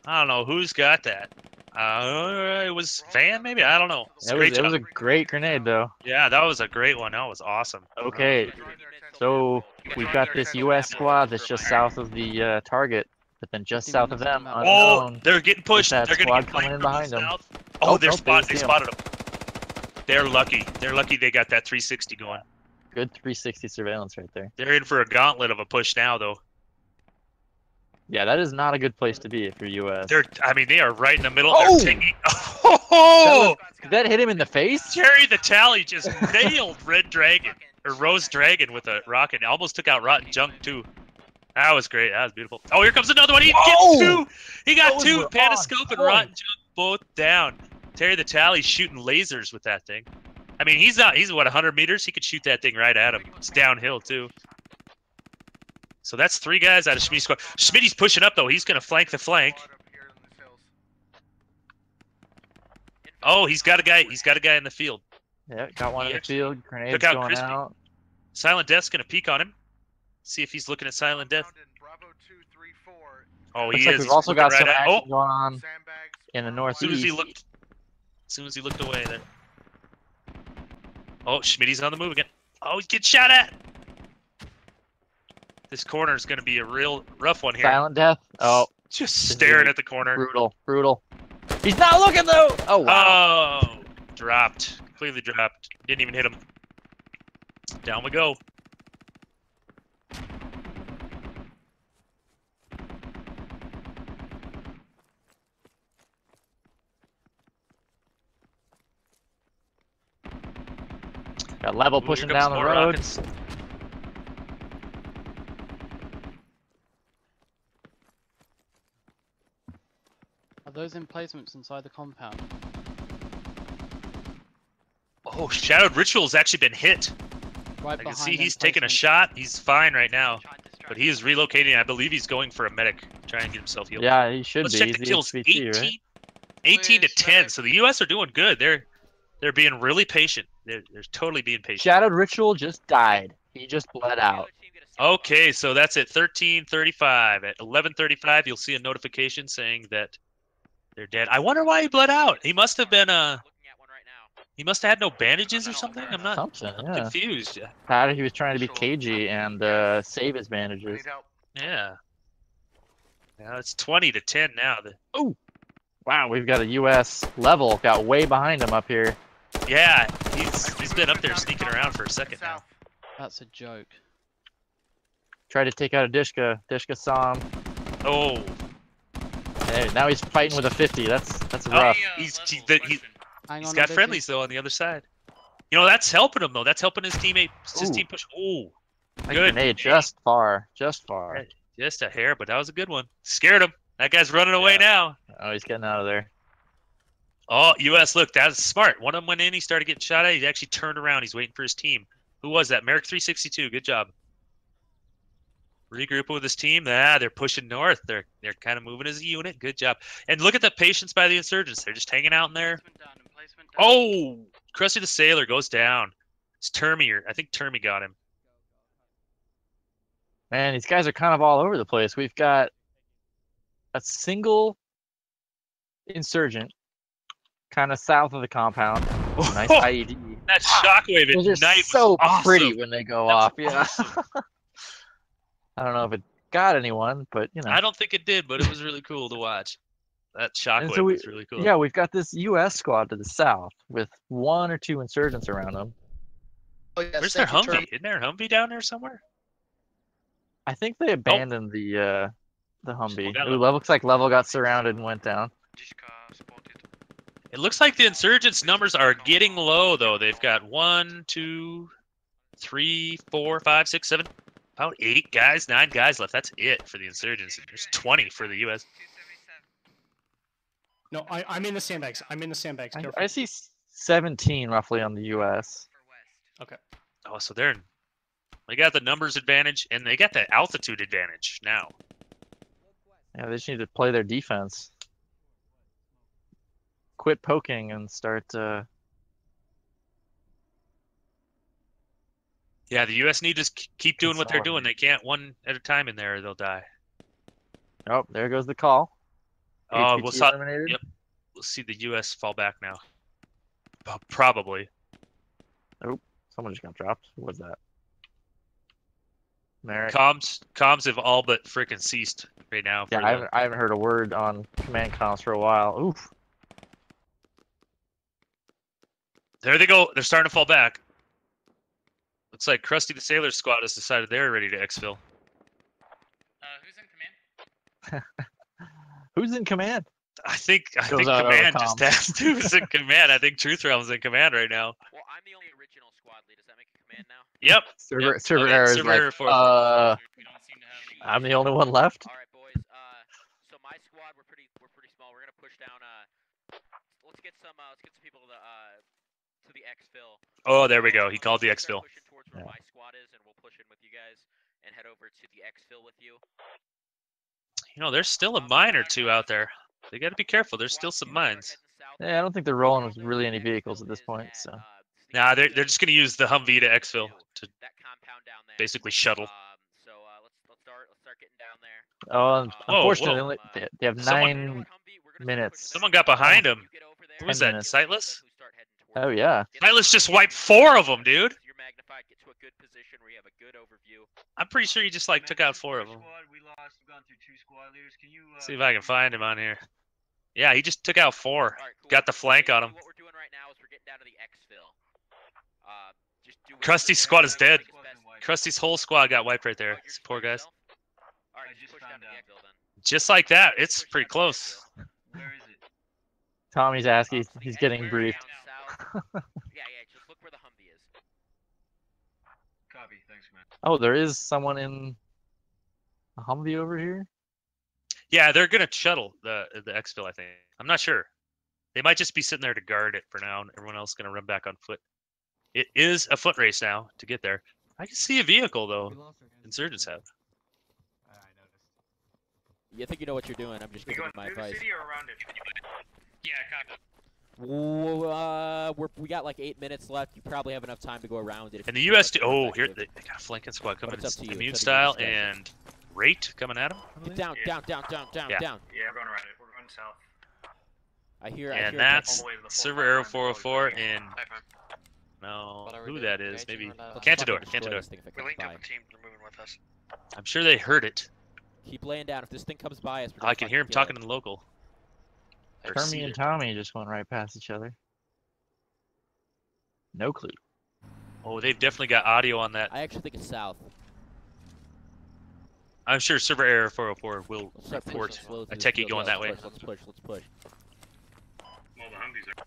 I don't know who's got that. It was Van, maybe? I don't know. It was a great grenade, though. Yeah, that was a great one. That was awesome. Okay, so we've got this U.S. squad that's just south of the target, but then just south of them, Oh, unknown, they're getting pushed. that They're going squad to get coming in behind them. south. Oh, Oh, they're nope, spotted. they They see 'em. spotted them. They're lucky. They're lucky they got that 360 going. Good 360 surveillance right there. They're in for a gauntlet of a push now, though. Yeah, that is not a good place to be if you're U.S. I mean, they are right in the middle. Oh! They're taking. Oh! Did that hit him in the face? Jerry the Tally just nailed Red Dragon or Rose Dragon with a rocket. Almost took out Rotten Junk too. That was great. That was beautiful. Oh, here comes another one. He gets two. He got Those two. were Panoscope and on Rotten Junk both down. Terry the Tally's shooting lasers with that thing. I mean, he's what, 100 meters? He could shoot that thing right at him. It's downhill too. So that's 3 guys out of Schmitty's squad. Schmitty's pushing up though. He's gonna flank the flank. Oh, he's got a guy. He's got a guy in the field. Yeah, got one in the field. Grenades took out going Crispy. out. Silent Death's gonna peek on him. See if he's looking at Silent Death. Oh, Looks he like is. we've He's also got looking some right at- action Oh, going on in the as northeast. soon as he looked away there. Oh, Schmitty's on the move again. Oh, he's getting shot at. This corner is gonna be a real rough one here. Silent Death. Oh, Just staring at the corner. brutal, brutal. He's not looking though. Oh wow. Oh, dropped. Completely dropped. Didn't even hit him. Down we go. Got level Ooh, pushing here comes down the more road. rockets. Are those emplacements inside the compound? Oh, Shadowed Ritual's actually been hit. Right I can behind see he's emplacement. taking a shot. He's fine right now. But he is relocating. I believe he's going for a medic. Trying to get himself healed. Yeah, he should Let's be. check He's the the kills. HVT, 18, right? 18 to 10. So the U.S. are doing good. They're being really patient. They're totally being patient. Shadowed Ritual just died. He just bled out. Okay, so that's at 13:35. At 11:35, you'll see a notification saying that they're dead. I wonder why he bled out. He must have been he must have had no bandages or something. I'm not Something, I'm yeah. confused. Pat, he was trying to be cagey and save his bandages. Yeah. Now it's 20 to 10 now. Oh, wow, we've got a U.S. level. Got way behind him up here. Yeah, he's been up there sneaking around for a second now. That's a joke. Tried to take out a Dishka. Dishka saw him. Oh, Hey, now he's fighting with a 50. That's oh rough. he's Hang he's on, got I'm friendlies though on the other side. You know, that's helping him though. That's helping his teammate, his Ooh. team push. Oh, That good. grenade just far. Just far. Just a hair, but that was a good one. Scared him. That guy's running away now. Oh, he's getting out of there. Oh, U.S. Look, that's smart. One of them went in. He started getting shot at. He actually turned around. He's waiting for his team. Who was that? Merrick 362. Good job. Regrouping with his team. Ah, they're pushing north. They're kind of moving as a unit. Good job. And look at the patience by the insurgents. They're just hanging out in there. Oh, Krusty the Sailor goes down. It's Termy. I think Termy got him. Man, these guys are kind of all over the place. We've got a single insurgent kind of south of the compound. Ooh, nice IED. That shockwave Those at are night so was awesome. pretty when they go That's off. Yeah. I don't know if it got anyone, but you know. I don't think it did, but it was really cool to watch. That And shockwave so was really cool. Yeah, we've got this U.S. squad to the south with 1 or 2 insurgents around them. Oh, yes, Where's their thank you, Humvee? Isn't there a Humvee down there somewhere? I think they abandoned the Humvee. got Ooh, looks like Level got surrounded and went down. It looks like the insurgents' numbers are getting low, though. They've got 1, 2, 3, 4, 5, 6, 7, about 8 guys, 9 guys left. That's it for the insurgents. There's 20 for the U.S. No, I'm in the sandbags. I'm in the sandbags. Careful. I see 17 roughly on the U.S. Okay. Oh, so they got the numbers advantage, and they got the altitude advantage now. Yeah, they just need to play their defense. Quit poking and start. Yeah, the U.S. need to keep doing what they're doing. They can't one at a time in there, or they'll die. Oh, there goes the call. Oh, HVT we'll stop. eliminated. Yep. We'll see the U.S. fall back now. Probably. Oh, someone just got dropped. Who was that? Merrick. Comms have all but freaking ceased right now. Yeah, I haven't heard a word on command comms for a while. Oof. There they go. They're starting to fall back. Looks like Krusty the Sailor squad has decided they're ready to exfil. Who's in command? Who's in command? I think Goes out over command just comms. asked who's in command. I think Truth Realm's in command right now. Well, I'm the only original squad lead. Does that make a command now? Yep. Server Okay, error is server like, error 4. We don't seem to have any. I'm the only one left. All right, boys. So my squad, we're pretty small. We're gonna push down. Let's get some people to the exfil. Oh, there we go. He called the exfil. Pushing towards where my squad is, and we'll push in with you guys and head over to the exfil with you. You know, there's still a mine or two out there. They got to be careful. There's still some mines. Yeah, I don't think they're rolling with really any vehicles at this point. So. Nah, they're just gonna use the Humvee to exfil to basically shuttle. Let's start getting down there. Oh, Whoa, unfortunately, they have 9 minutes. Someone got behind him. Who was 10 that? minutes. Sightless? Oh yeah. Sightless just wiped 4 of them, dude. You're magnified. Get to a good position where you have a good overview. I'm pretty sure he just like took out 4 of them. We lost. We've gone through 2 squad leaders. Can you See if I can find him on here. Yeah, he just took out 4. All right, cool. Got the flank on him. What we're doing right now is we're getting down to the exfil. Just do Krusty's squad is dead. Krusty's whole squad got wiped right there. These poor guys. All right, just push down to the exfil then. Just like that. It's pretty close. Where is it? Tommy's asking. He's getting briefed. Yeah, just look where the Humvee is. Copy. Thanks, man. Oh, there is someone in a Humvee over here. Yeah, they're gonna shuttle the exfil, I think. I'm not sure. They might just be sitting there to guard it for now, and everyone else is gonna run back on foot. It is a foot race now to get there. I can see a vehicle though. Insurgents have. You think you know what you're doing? I'm just giving you my advice. City or around it? Yeah, copy. We got like 8 minutes left. You probably have enough time to go around it. And the U.S. Oh, here they got a flanking squad coming. It's up to you. Immune It's style up to you. and rate coming at him. Get down, down. Yeah. Yeah, we're going around it. We're going south. I hear. And I that's all the way to the server 4-5 arrow line. 404 and no, who that is? Maybe Cantador. Cantador. We linked up a team. They're moving with us. I'm sure they heard it. Keep laying down. If this thing comes by us, I can hear him talking in the local. Or Kermie see and it. Tommy just went right past each other. No clue. Oh, they've definitely got audio on that. I actually think it's south. I'm sure server error 404 will Let's start report pushing slow a through this techie field. going that way. Let's push. Let's push. Well, the Humvees are.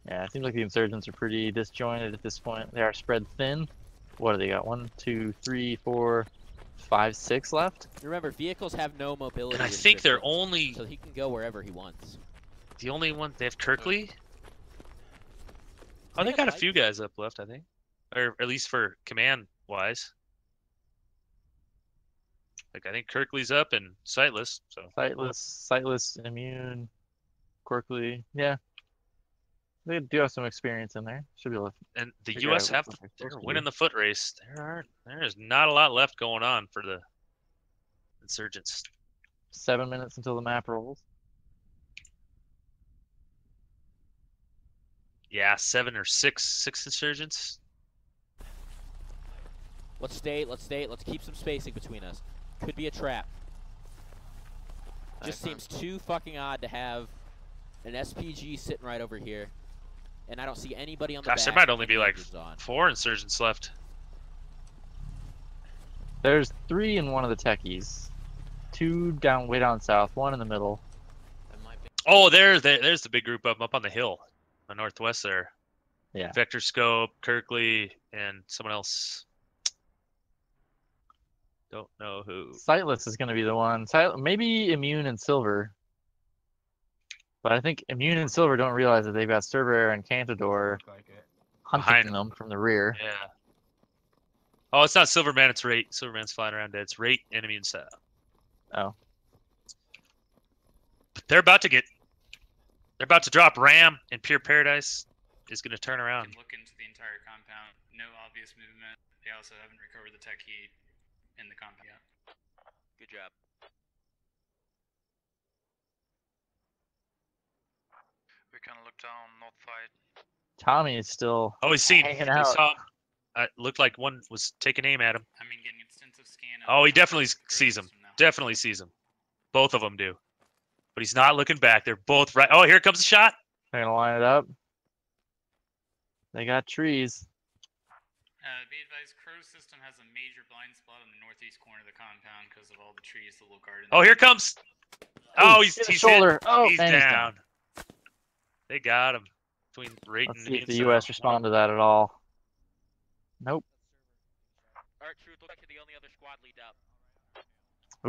Yeah, it seems like the insurgents are pretty disjointed at this point. They are spread thin. What do they got? 1, 2, 3, 4, 5, 6 left? Remember, vehicles have no mobility. And I think they're restrictions, only so he can go wherever he wants. the only one. They have Kirkley. Oh, They they have got a lights. few guys up left, I think, or at least for command wise. Like I think Kirkley's up and Sightless. So Sightless, Immune, Quirkly. Yeah. They do have some experience in there. Should be able to and the figure U.S. out have what they're they're supposed to winning do. the foot race. There is not a lot left going on for the insurgents. 7 minutes until the map rolls. Yeah, 7 or 6 insurgents. Let's stay. Let's keep some spacing between us. Could be a trap. Just seems too fucking odd to have an SPG sitting right over here, and I don't see anybody on the Gosh, there back might only with be like lasers on. 4 insurgents left. There's 3 in one of the techies. 2 down, way down south. 1 in the middle. Oh, there's the big group up on the hill, the northwest there. Yeah. Vector Scope, Kirkley, and someone else. Don't know who. Sightless is going to be the one. Maybe Immune and Silver. But I think Immune and Silver don't realize that they've got Server Air and Cantador hunting Behind them from the rear. Yeah. Oh, it's not Silverman, it's Rate. Silverman's flying around dead. It's Rate, enemy and style. Oh. But they're about to drop Ram, and Pure Paradise is going to turn around. Look into the entire compound. No obvious movement. They also haven't recovered the tech heat in the compound yet. Good job. We can look down, not fight. Tommy is still Oh, he's seen. hanging They out. saw him. Looked like one was taking aim at him. I mean, getting extensive scan. Oh, he definitely sees him. Definitely sees him. Both of them do. But he's not looking back. They're both right. Oh, here comes the shot. They're gonna line it up. They got trees. Be advised, Crow's system has a major blind spot in the northeast corner of the compound because of all the trees the little garden. Oh, here comes. Oh, he's shoulder. hit. Oh, he's and he's down. They got him. Between right Let's and see if the inside. U.S. respond to that at all. Nope. Alright, Truth, looks like you're the only other squad lead up.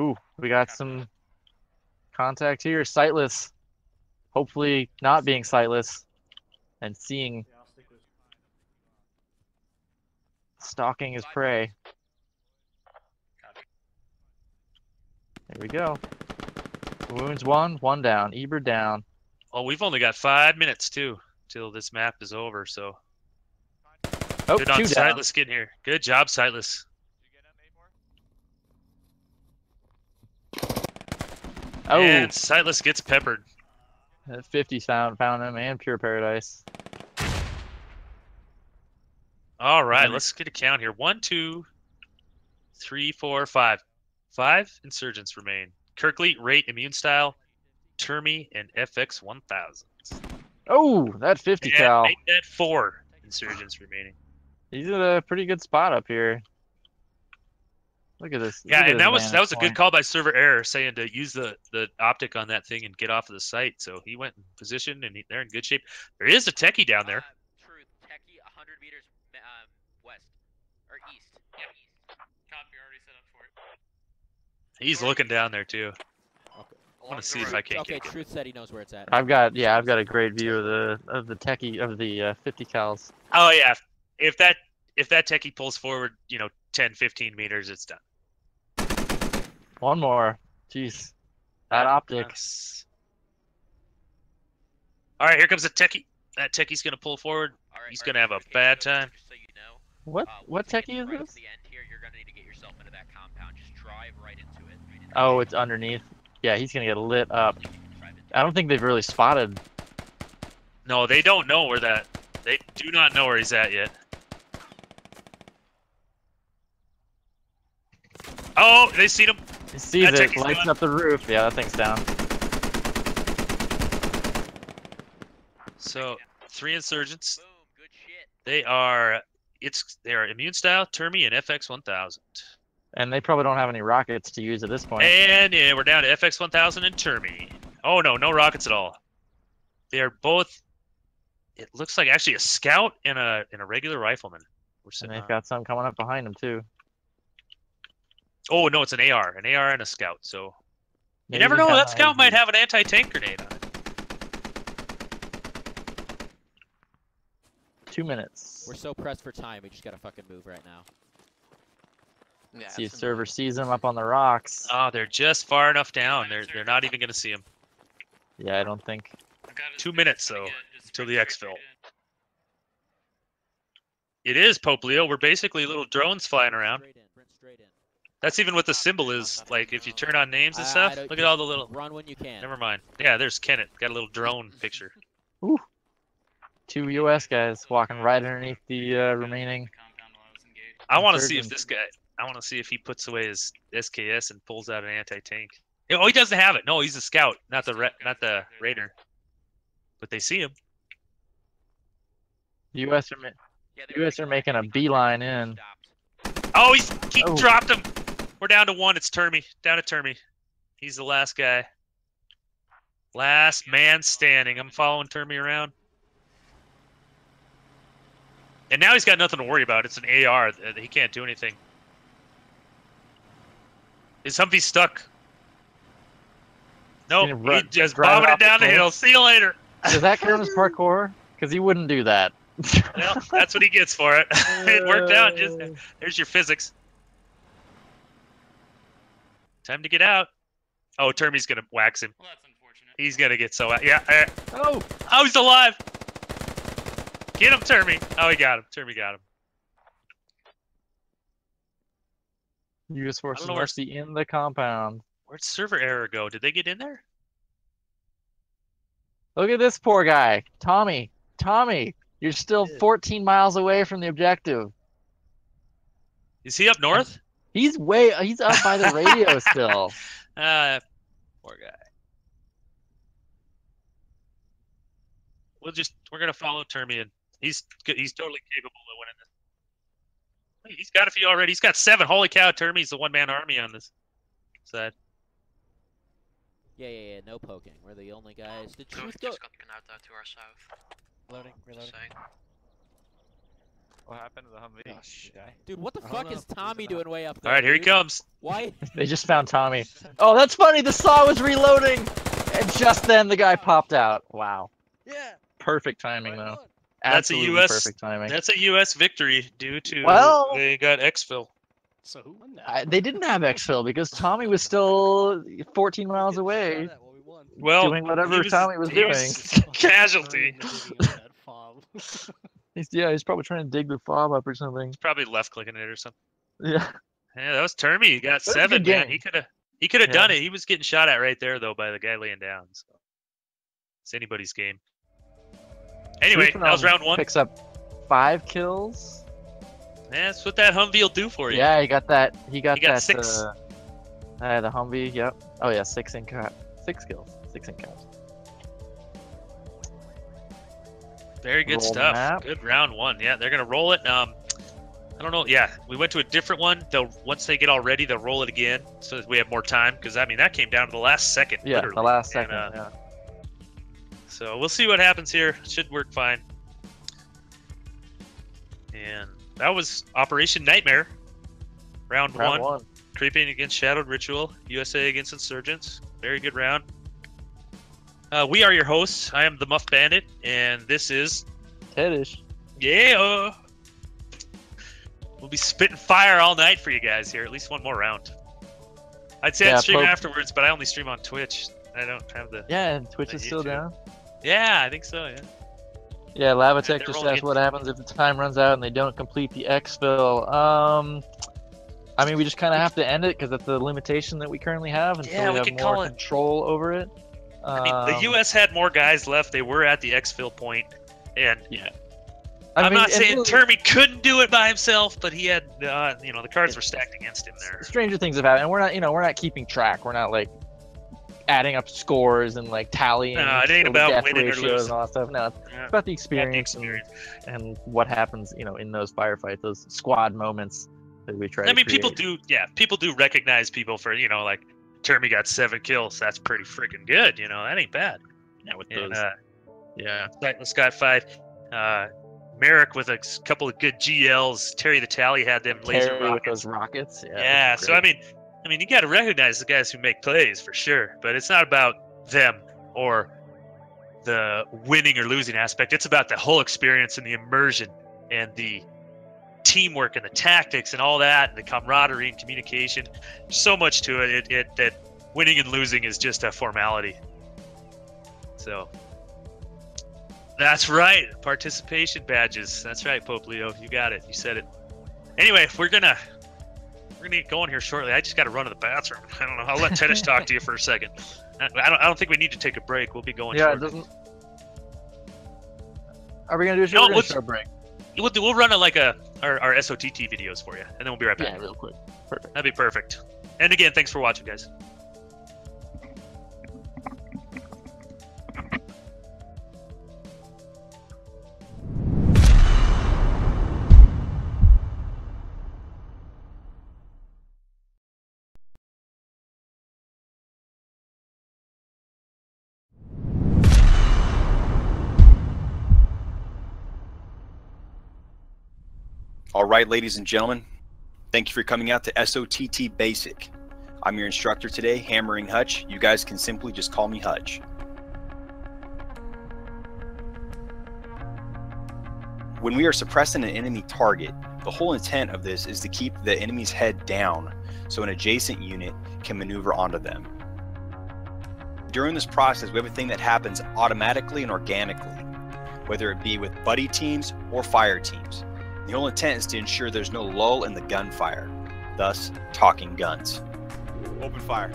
Ooh, we got some contact here. Sightless. Hopefully not being sightless and seeing. Stalking his prey. There we go. Wounds one down. Eber down. Oh, we've only got 5 minutes too till this map is over. So Oh, good on 2 down. Sightless getting here. Good job, Sightless. Oh, And Sightless gets peppered. that 50 found him and Pure Paradise. All right, Mhm. let's get a count here. 1, 2, 3, 4, 5. 5 insurgents remain. Kirkley, Rate, Immune Style, Termi, and FX 1000. Oh, that 50 And cal. make that 4 insurgents remaining. He's at a pretty good spot up here. Look at this. Yeah, look at and this that was vantage a good point. call by server error, saying to use the optic on that thing and get off of the site. So he went in position, and they're in good shape. There is a techie down there. Truth, Techie, 100 meters west. Or east. Yeah, east. Copy, already set up for it. He's looking down there too. Okay. I want to see if I can Okay, get Truth said he knows where it's at. I've got a great view of the techie of the 50 cals. Oh yeah, if that techie pulls forward, 10, 15 meters, it's done. One more. Jeez. That optic. Yes. All right, here comes the techie. That techie's gonna pull forward. He's gonna have a bad time. Just so you know, What once you get techie is right to this? the end here, you're gonna need to get yourself into that compound. Just drive right into it. Oh, it's underneath. Yeah, he's gonna get lit up. I don't think they've really spotted. No, they don't know where that. They do not know where he's at yet. Oh, they seen him. He sees That it, techie's lights down. up the roof. Yeah, that thing's down. So 3 insurgents. Boom, good shit. They are Immune Style, Termi, and FX 1000. And they probably don't have any rockets to use at this point. And yeah, we're down to FX 1000 and Termi. Oh no, no rockets at all. They are both. It looks like actually a scout and a regular rifleman. We're And sitting they've on. got some coming up behind them too. Oh no, it's an AR and a scout. So you Maybe never know. kinda That scout might easy. have an anti-tank grenade on it. 2 minutes. We're so pressed for time, we just gotta fucking move right now. Yeah, See if it's server sees them up on the rocks. Oh, they're just far enough down. They're not even gonna see him. Yeah, I don't think. 2 minutes though until the exfil. It is Pope Leo. We're basically little drones flying around. Straight in, Brent, straight in. That's even what the symbol is. Like if you turn on names and stuff. don't- Look at all the little. Run when you can. Never mind. Yeah, there's Kenneth. Got a little drone picture. 2 US guys walking right underneath the remaining. I want to see if Insurgents. this guy. I want to see if he puts away his SKS and pulls out an anti-tank. Oh, he doesn't have it. No, he's a scout, not the raider. But they see him. US are making a beeline in. Oh, he Oh. dropped him. We're down to 1. It's Termi. Down to Termi. He's the last guy. Last man standing. I'm following Termi around. And now he's got nothing to worry about. It's an AR. He can't do anything. His Humvee's stuck. Nope, gonna he just drive bombing it it off the down the cliff? hill. See you later. Does that count as parkour? Because he wouldn't do that. Well, that's what he gets for it. It worked out. Just there's your physics. Time to get out. Oh, Termi's gonna wax him. Well, that's unfortunate. He's gonna get so out. Yeah. Oh, Oh, he's alive. Get him, Termi. Oh, he got him. Termi got him. US forces know where- mercy in the compound. Where'd server error go? Did they get in there? Look at this poor guy. Tommy, you're still 14 miles away from the objective. Is he up north? He's up by the radio still. Poor guy. We're gonna follow Termian. He's totally capable of winning this. He's got a few already. He's got 7. Holy cow, Termi's the one-man army on this side. Yeah. No poking. We're the only guys. Did Truth Truth go? just got Kanata to our south. Reloading. Saying. What happened to the Humvee? Dude, what the fuck is Tommy doing way up there? All right, here he dude? comes. Why? They just found Tommy. Oh, that's funny. The saw was reloading, and just then the guy popped out. Wow. Yeah. Perfect timing, though. That's a Absolutely U.S. perfect timing. That's a U.S. victory due to they got exfil. So who won that? They didn't have exfil because Tommy was still 14 miles away, Well, doing whatever Tommy was doing. Casualty. He's probably trying to dig the fob up or something. He's probably left clicking it or something. Yeah. Yeah, that was Termy. He got That was a 7, good man. game. He could have done it. He was getting shot at right there though by the guy laying down. So it's anybody's game. Anyway, that was round 1. Picks up 5 kills. Yeah, that's what that Humvee will do for you. Yeah, he got that. He got that. 6. The Humvee. Yep. Oh yeah, 6 in cap. 6 kills. 6 in caps. Very good Roll the stuff. map. Good round 1. Yeah, they're gonna roll it. I don't know. Yeah, we went to a different one. Once they get all ready, they'll roll it again so that we have more time. Because I mean, that came down to the last second. Yeah, literally. the last second. And, yeah. So we'll see what happens here. Should work fine. And that was Operation Nightmare. Round 1. Creeping against Shadowed Ritual. USA against Insurgents. Very good round. We are your hosts. I am the Muff Bandit, and this is Tedish. Yeah. We'll be spitting fire all night for you guys here. At least one more round. I'd say I'd stream afterwards, but I only stream on Twitch. I don't have the. Yeah, and Twitch is still down. Yeah, I think so. Yeah. Yeah, Lavatech They're just rolling asked what happens if the time runs out and they don't complete the exfil. I mean, we just kind of have to end it because that's the limitation that we currently have until we have more control over it. I mean, the U.S. had more guys left. They were at the exfil point, and I'm not saying Termy couldn't do it by himself, but he had, the cards were stacked against him there. Stranger things have happened, and we're not keeping track. We're not like adding up scores and like tallying. No, it ain't about winning or losing and all that stuff. No, it's about the experience, and what happens, in those firefights, those squad moments that we try. I mean, people do recognize people for like Termy got 7 kills. That's pretty freaking good. That ain't bad. Yeah, with those. Let's got 5. Merrick with a couple of good GLs. Terry the Tally had them laser rockets. With those rockets. Yeah. So I mean, you got to recognize the guys who make plays for sure, but it's not about them or the winning or losing aspect. It's about the whole experience and the immersion and the teamwork and the tactics and all that, and the camaraderie and communication. There's so much to it. That winning and losing is just a formality. So that's right, participation badges. That's right, Pope Leo. You got it. You said it. Anyway, we're gonna get going here shortly. I just got to run to the bathroom. I don't know. I'll let Tennis talk to you for a second. I don't think we need to take a break. We'll be going. Yeah, shortly. it doesn't. Are we gonna do a short break? We'll run our SOTT videos for you, and then we'll be right back. Yeah, real quick. Perfect. That'd be perfect. And again, thanks for watching, guys. All right, ladies and gentlemen, thank you for coming out to SOTT Basic. I'm your instructor today, Hammering Hutch. You guys can simply just call me Hutch. When we are suppressing an enemy target, the whole intent of this is to keep the enemy's head down so an adjacent unit can maneuver onto them. During this process, we have a thing that happens automatically and organically, whether it be with buddy teams or fire teams. The whole intent is to ensure there's no lull in the gunfire, thus talking guns. Open fire.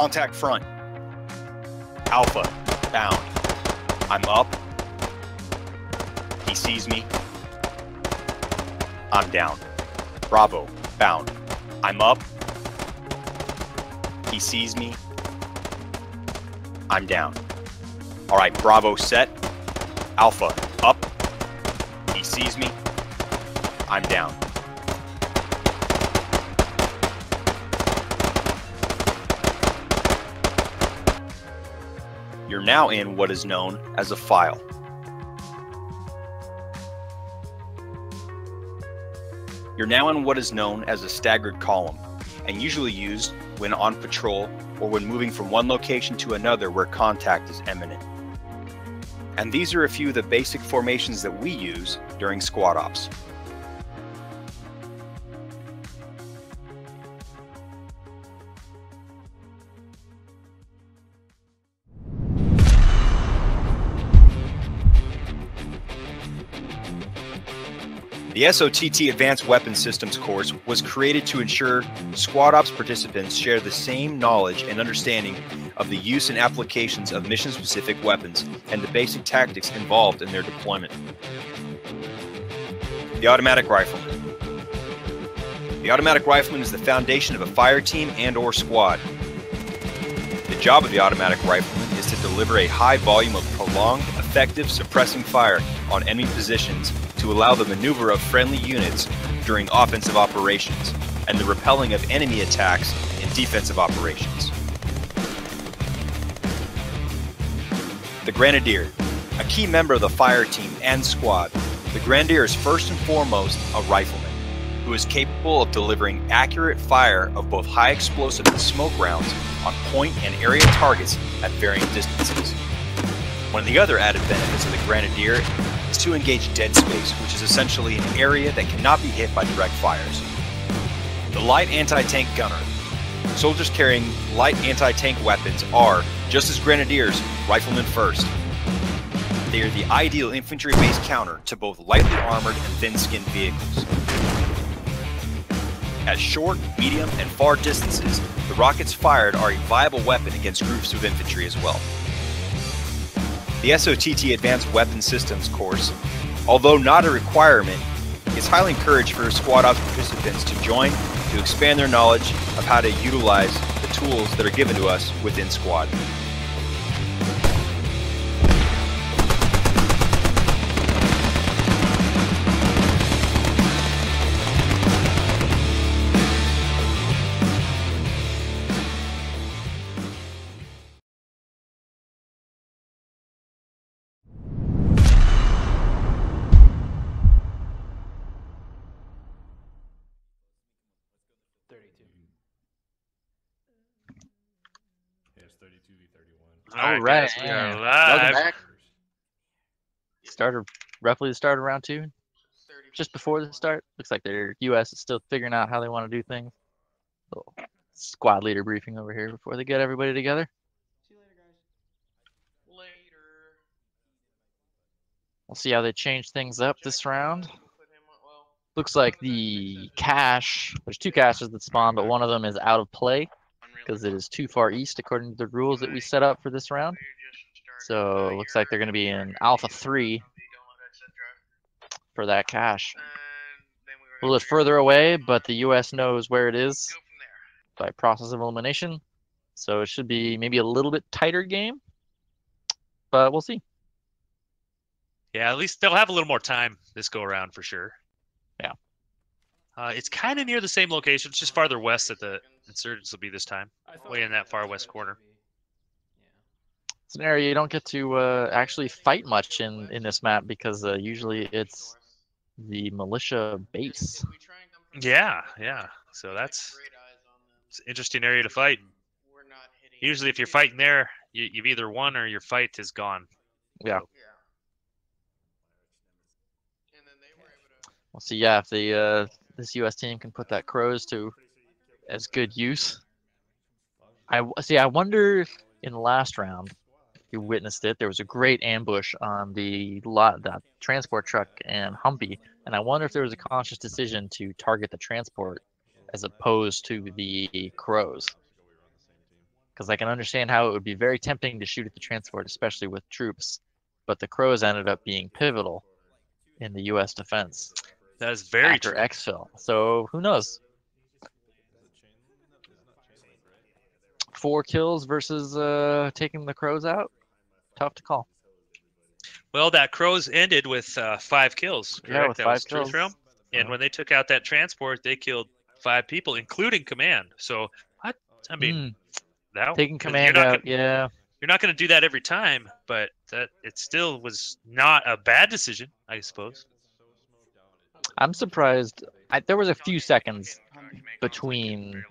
Contact front. Alpha, bound. I'm up. He sees me. I'm down. Bravo, bound. I'm up. He sees me. I'm down. All right, Bravo set. Alpha, up. He sees me. I'm down. You're now in what is known as a file. You're now in what is known as a staggered column, and usually used when on patrol or when moving from one location to another where contact is imminent. And these are a few of the basic formations that we use during squad ops. The SOTT Advanced Weapons Systems course was created to ensure Squad Ops participants share the same knowledge and understanding of the use and applications of mission-specific weapons and the basic tactics involved in their deployment. The Automatic Rifleman. The Automatic Rifleman is the foundation of a fire team and/or squad. The job of the Automatic Rifleman is to deliver a high volume of prolonged, effective suppressing fire on enemy positions to allow the maneuver of friendly units during offensive operations and the repelling of enemy attacks in defensive operations. The Grenadier, a key member of the fire team and squad. The Grenadier is first and foremost a rifleman who is capable of delivering accurate fire of both high explosive and smoke rounds on point and area targets at varying distances. One of the other added benefits of the Grenadier is to engage dead space, which is essentially an area that cannot be hit by direct fires. The Light Anti-Tank Gunner. Soldiers carrying light anti-tank weapons are, just as Grenadiers, riflemen first. They are the ideal infantry-based counter to both lightly armored and thin-skinned vehicles. At short, medium, and far distances, the rockets fired are a viable weapon against groups of infantry as well. The SOTT Advanced Weapons Systems course, although not a requirement, is highly encouraged for Squad Ops participants to join to expand their knowledge of how to utilize the tools that are given to us within Squad. Yes, 32v31. All right, guys, we are welcome live. back. Roughly the start of round 2. Just before the start, looks like their U.S. is still figuring out how they want to do things. Little squad leader briefing over here before they get everybody together. See you later, guys. Later. We'll see how they change things up this round. Looks like the cache, there's 2 caches that spawn, but one of them is out of play because it is too far east according to the rules that we set up for this round. So it looks like they're going to be in Alpha 3 for that cache. A little bit further away, but the US knows where it is by process of elimination. So it should be maybe a little bit tighter game, but we'll see. Yeah, at least they'll have a little more time this go around for sure. Yeah. It's kind of near the same location. It's just farther west that the insurgents will be this time. Way in that far west corner. It's an area you don't get to actually fight much in this map because usually it's the militia base. Yeah. So it's an interesting area to fight. Usually if you're fighting there, you've either won or your fight is gone. Yeah. We'll see. Yeah, if the this U.S. team can put that crows to as good use. I wonder in the last round, if you witnessed it, there was a great ambush on the transport truck and Humvee, and I wonder if there was a conscious decision to target the transport as opposed to the crows. because I can understand how it would be very tempting to shoot at the transport, especially with troops. But the Crows ended up being pivotal in the U.S. defense. That is very after true. exfil. So who knows? 4 kills versus taking the Crows out. Tough to call. Well, that Crows ended with 5 kills. Correct? Yeah, with that 5 was kills. Truth Realm. And when they took out that transport, they killed 5 people, including command. So I mean, taking command out, yeah. You're not going to do that every time, but that it still was not a bad decision, I suppose. I'm surprised. There was a few seconds between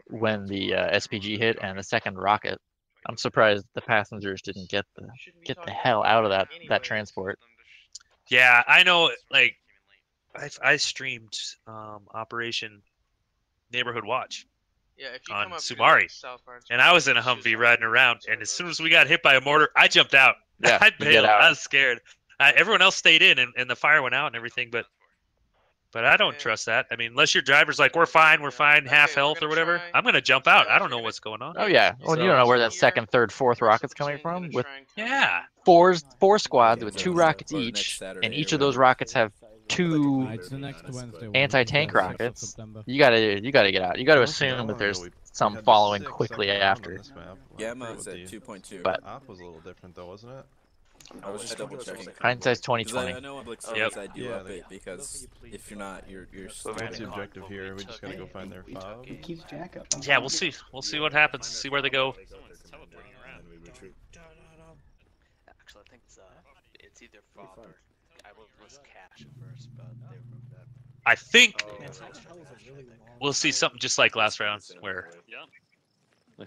when the SPG hit and the second rocket. I'm surprised the passengers didn't get the hell out of that transport. Yeah, I know. Like, I streamed Operation Neighborhood Watch on Sumari, and I was in a Humvee riding around. And as soon as we got hit by a mortar, I jumped out. Yeah, I bailed. I was scared. Everyone else stayed in, and the fire went out and everything. But I don't trust that. I mean, unless your driver's like, we're fine, half health or whatever, I'm going to jump out. I don't know what's going on. Oh, yeah. Well, you don't know where that second, third, fourth rocket's coming from. With yeah. four squads with 2 rockets each, and each of those rockets have 2 anti-tank rockets. You gotta get out. You gotta assume that there's some following quickly after. Gamma is at 2.2. But Op was a little different though, wasn't it? I was just double checking. Hindsight's 20/20. I know Blix says I do up it because if you're not, you're What's the objective here? We just gotta go find their fob. Yeah, we'll see. We'll see what happens. See where they go. Actually, I think it's either fob or I was cash at first, but they removed that. I think we'll see something just like last round, where the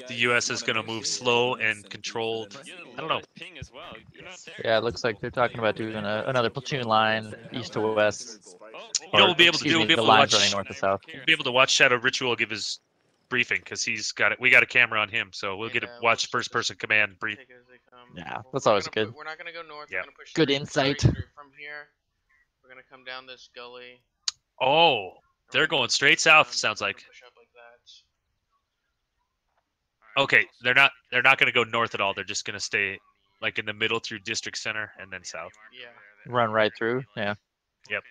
U.S. is going to move slow and controlled. I don't know. Yeah, it looks like they're talking about doing another platoon line east to west. You know, we'll be able to do. We'll be able to watch. Running north to south. We'll be able to watch Shadow Ritual give his briefing because he's got it. We got a camera on him, so we'll get to watch first-person command brief. Yeah, that's always good. We're not gonna go north. Yeah. We're gonna push Good straight insight. from here. We're gonna come down this gully. Oh, they're going straight south. Sounds like. Push up like that. Okay, they're not going to go north at all. They're just going to stay like in the middle through District Center and then south. Yeah. Run right through. Yeah. Yep.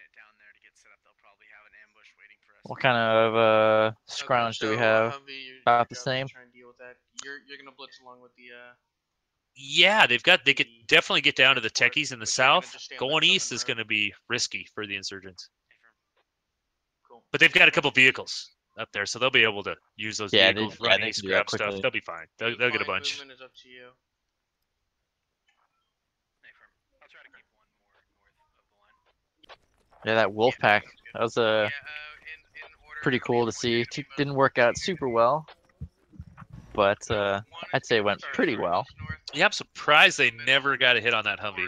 What kind of scrounge do we have? About the same. You're gonna blitz along with the. Yeah, they could definitely get down to the techies in the south. Going east is going to be risky for the insurgents. But they've got a couple vehicles up there, so they'll be able to use those vehicles, run east, grab stuff. They'll be fine. They'll get a bunch. Movement is up to you. Yeah, that wolf pack. That was pretty cool to see. Didn't work out super well, but I'd say it went pretty well. Yeah, I'm surprised they never got a hit on that Humvee.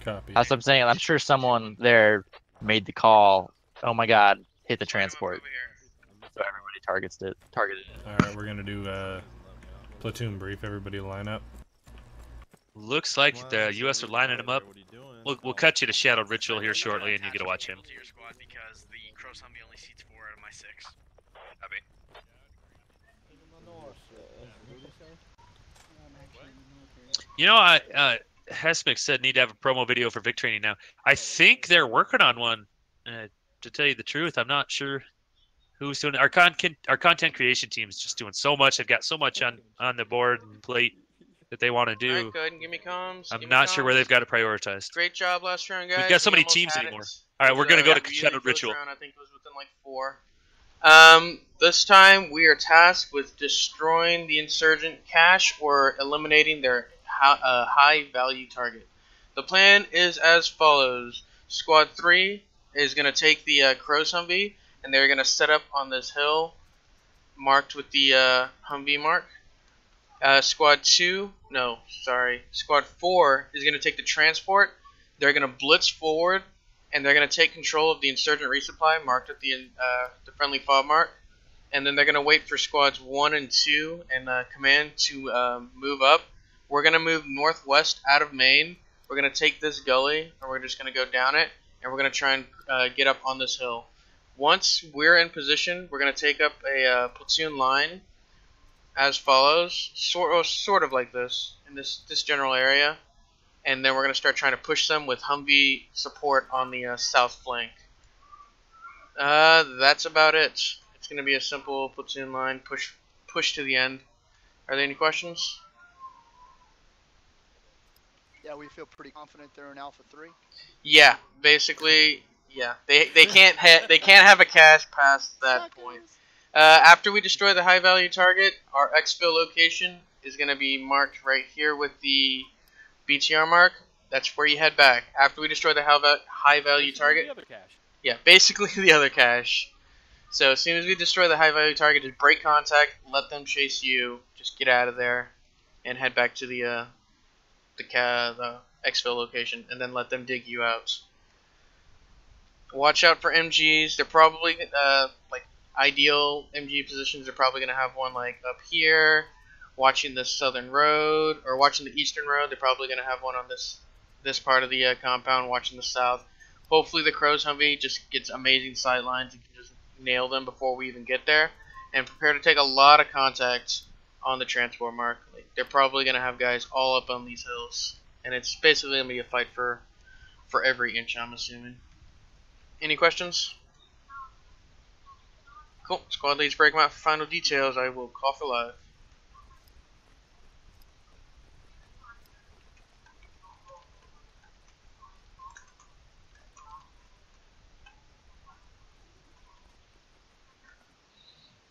Copy. That's what I'm saying. I'm sure someone there made the call. Oh my God, hit the transport. So everybody targeted it. All right, we're gonna do platoon brief. Everybody line up. Looks like the U.S. are lining them up. We'll cut you to Shadow Ritual here shortly, and you get to watch him. Because the Crows Humvee only seats 4 out of my 6. Copy. You know, Hesmick said need to have a promo video for Vic Training now. I think they're working on one. To tell you the truth, I'm not sure who's doing it. Our content creation team is just doing so much. They've got so much on the board and plate that they want to do. All right, go ahead and give me comms. I'm not sure where they've got it prioritized. Great job last round, guys. We've got so many teams anymore. All right, we're gonna go to Shadow Ritual. Round, I think it was within like 4. This time we are tasked with destroying the insurgent cache or eliminating their high value target. The plan is as follows. Squad 3 is going to take the Crows Humvee, and they're going to set up on this hill marked with the Humvee mark. Squad 4 is going to take the transport. They're going to blitz forward, and they're going to take control of the insurgent resupply marked at the friendly fob mark. And then they're going to wait for squads 1 and 2 and command to move up. We're going to move northwest out of Maine. We're going to take this gully, and we're just going to go down it, and we're going to try and get up on this hill. Once we're in position, we're going to take up a platoon line as follows, sort of like this, in this general area. And then we're going to start trying to push them with Humvee support on the south flank. That's about it. It's going to be a simple platoon line, push to the end. Are there any questions? Yeah, we feel pretty confident they're in Alpha 3. Yeah, basically, yeah. They can't have a cache past that point. After we destroy the high value target, our exfil location is going to be marked right here with the BTR mark. That's where you head back. After we destroy the high value target. The other cache. Yeah, basically the other cache. So as soon as we destroy the high value target, just break contact, let them chase you, just get out of there, and head back to the exfil location, and then let them dig you out. Watch out for MGs. They're probably like ideal MG positions. They're probably gonna have one like up here, watching the southern road, or watching the eastern road. They're probably gonna have one on this part of the compound, watching the south. Hopefully the Crow's Humvee just gets amazing sight lines and can just nail them before we even get there. And prepare to take a lot of contact on the transport mark. Like, they're probably gonna have guys all up on these hills, and it's basically gonna be a fight for every inch, I'm assuming. Any questions? Cool. Squad leads break them out for final details. I will call for live.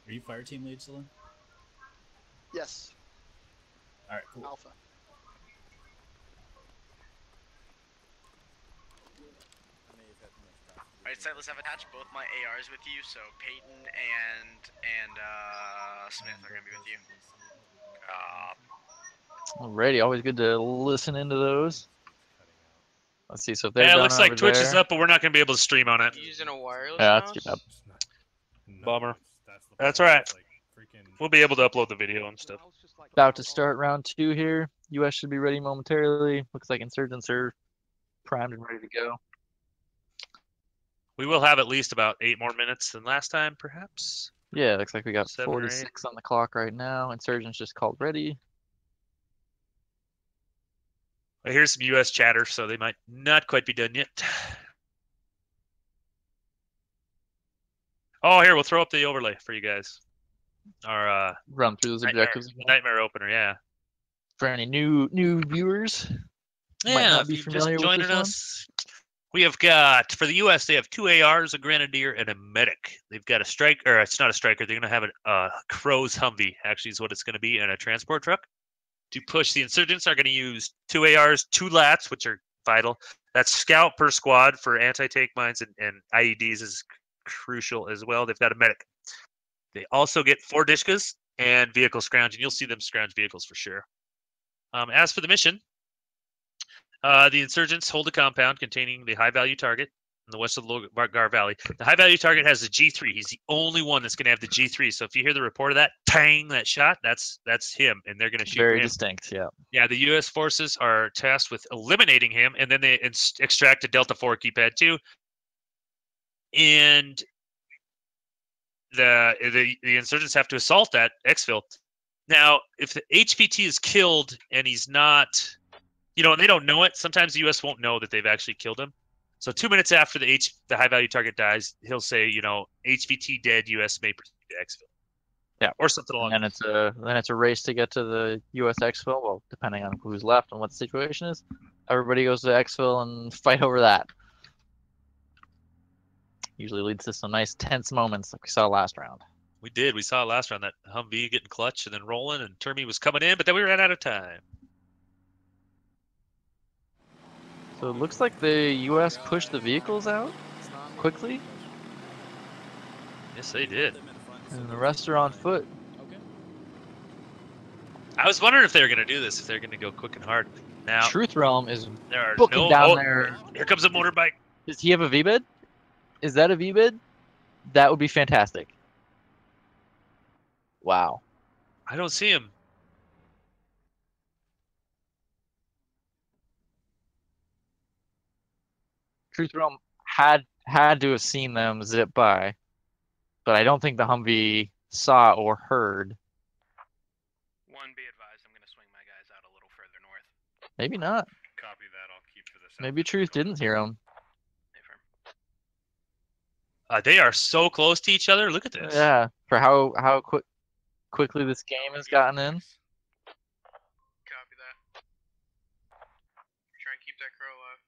Are you fire team lead still in? Yes. Alright, cool. Alpha. Alright, Sightless, I've attached both my ARs with you, so Peyton and Smith are gonna be with you. Alrighty, always good to listen into those. Let's see, so if they're Yeah, it done looks like over Twitch is there- up, but we're not going to be able to stream on it. Using a wireless Yeah, that's mouse? too bad. Bummer. That's alright. We'll be able to upload the video and stuff. About to start round 2 here. US should be ready momentarily. Looks like insurgents are primed and ready to go. We will have at least about 8 more minutes than last time, perhaps. Yeah, looks like we got 7 or 8. 46 on the clock right now. Insurgents just called ready. I hear some US chatter, so they might not quite be done yet. Oh, here, we'll throw up the overlay for you guys. Our run through those objectives again. Nightmare opener, yeah. For any new viewers, might Yeah, not if be you're familiar just with joining this us, we have got, for the US, they have 2 ARs, a Grenadier, and a Medic. They've got a striker, or it's not a striker, they're going to have a Crow's Humvee, actually is what it's going to be, and a transport truck. To push, the insurgents are going to use 2 ARs, 2 LATs, which are vital. That's Scout per squad for anti-tank mines and IEDs is crucial as well. They've got a Medic. They also get 4 Dishkas and vehicle scrounge, and you'll see them scrounge vehicles for sure. As for the mission, the insurgents hold a compound containing the high-value target in the west of the Logar Valley. The high-value target has the G3. He's the only one that's going to have the G3. So if you hear the report of that, tang, that shot, that's him, and they're going to shoot Very him. distinct, yeah. Yeah, the U.S. forces are tasked with eliminating him, and then they extract a Delta 4 keypad too. And the insurgents have to assault that exfil. Now, if the HVT is killed and he's not, and they don't know it, sometimes the U.S. won't know that they've actually killed him. So 2 minutes after the high value target dies, he'll say, HVT dead, U.S. may proceed to exfil. Yeah, or something along. And then it's a race to get to the U.S. exfil. Well, depending on who's left and what the situation is, everybody goes to exfil and fight over that. Usually leads to some nice tense moments like we saw last round. We did. We saw last round that Humvee getting clutch and then rolling, and Termy was coming in, but then we ran out of time. So it looks like the U.S. pushed the vehicles out quickly. Yes, they did. And the rest are on foot. I was wondering if they were going to do this, if they're going to go quick and hard. Now, Truth Realm is there are booking down there. Here comes a motorbike. Does he have a V-bid? Is that a V-bid? That would be fantastic. Wow. I don't see him. Truth Realm had had to have seen them zip by, but I don't think the Humvee saw or heard. One, be advised, I'm gonna swing my guys out a little further north. Maybe not. Copy that. I'll keep to the south. Maybe Truth didn't hear them. They are so close to each other. Look at this. Yeah, for how quickly this game has gotten in. Copy that. Try and keep that crow alive.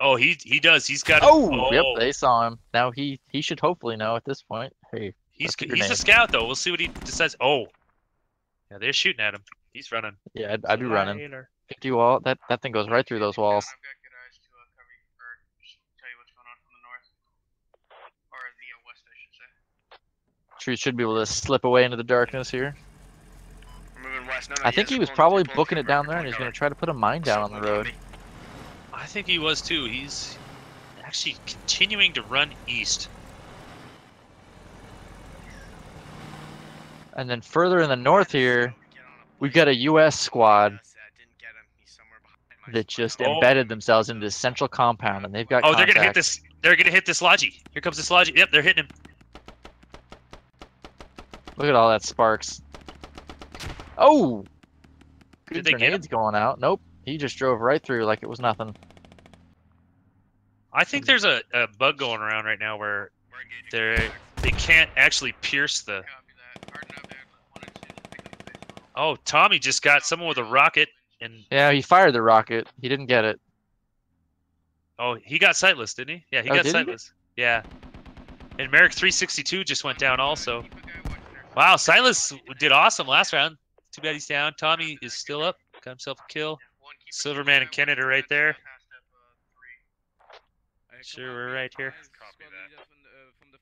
Oh, he does. He's got. Oh, yep, they saw him. Now he should hopefully know at this point. Hey, he's a scout though. We'll see what he decides. Oh, yeah, they're shooting at him. He's running. Yeah, I'd be running. 50 wall. That thing goes right through those walls. I've got good eyes to cover you, or just tell you what's going on from the north. Or the west, I should say. Truth should be able to slip away into the darkness here. We're moving west. No, I think he was probably booking it down there, and he's going to try to put a mine down on the road. I think he was too. He's actually continuing to run east. And then further in the north here, we've got a U.S. squad that just embedded themselves into this central compound, and they've got. Oh, they're gonna hit this. They're gonna hit this Logi. Here comes this Logi. Yep, they're hitting him. Look at all that sparks. Oh! Did Good they get him? grenades going out. Nope. He just drove right through like it was nothing. I think there's a bug going around right now where they can't actually pierce the. Oh, Tommy just got someone with a rocket and. Yeah, he fired the rocket. He didn't get it. Oh, he got sightless, didn't he? Yeah, he Oh, got did he? sightless. Yeah. And Merrick 362 just went down also. Wow, Silas did awesome last round. Too bad he's down. Tommy is still up. Got himself a kill. Silverman and Kenneth are right there. Sure, we're right here.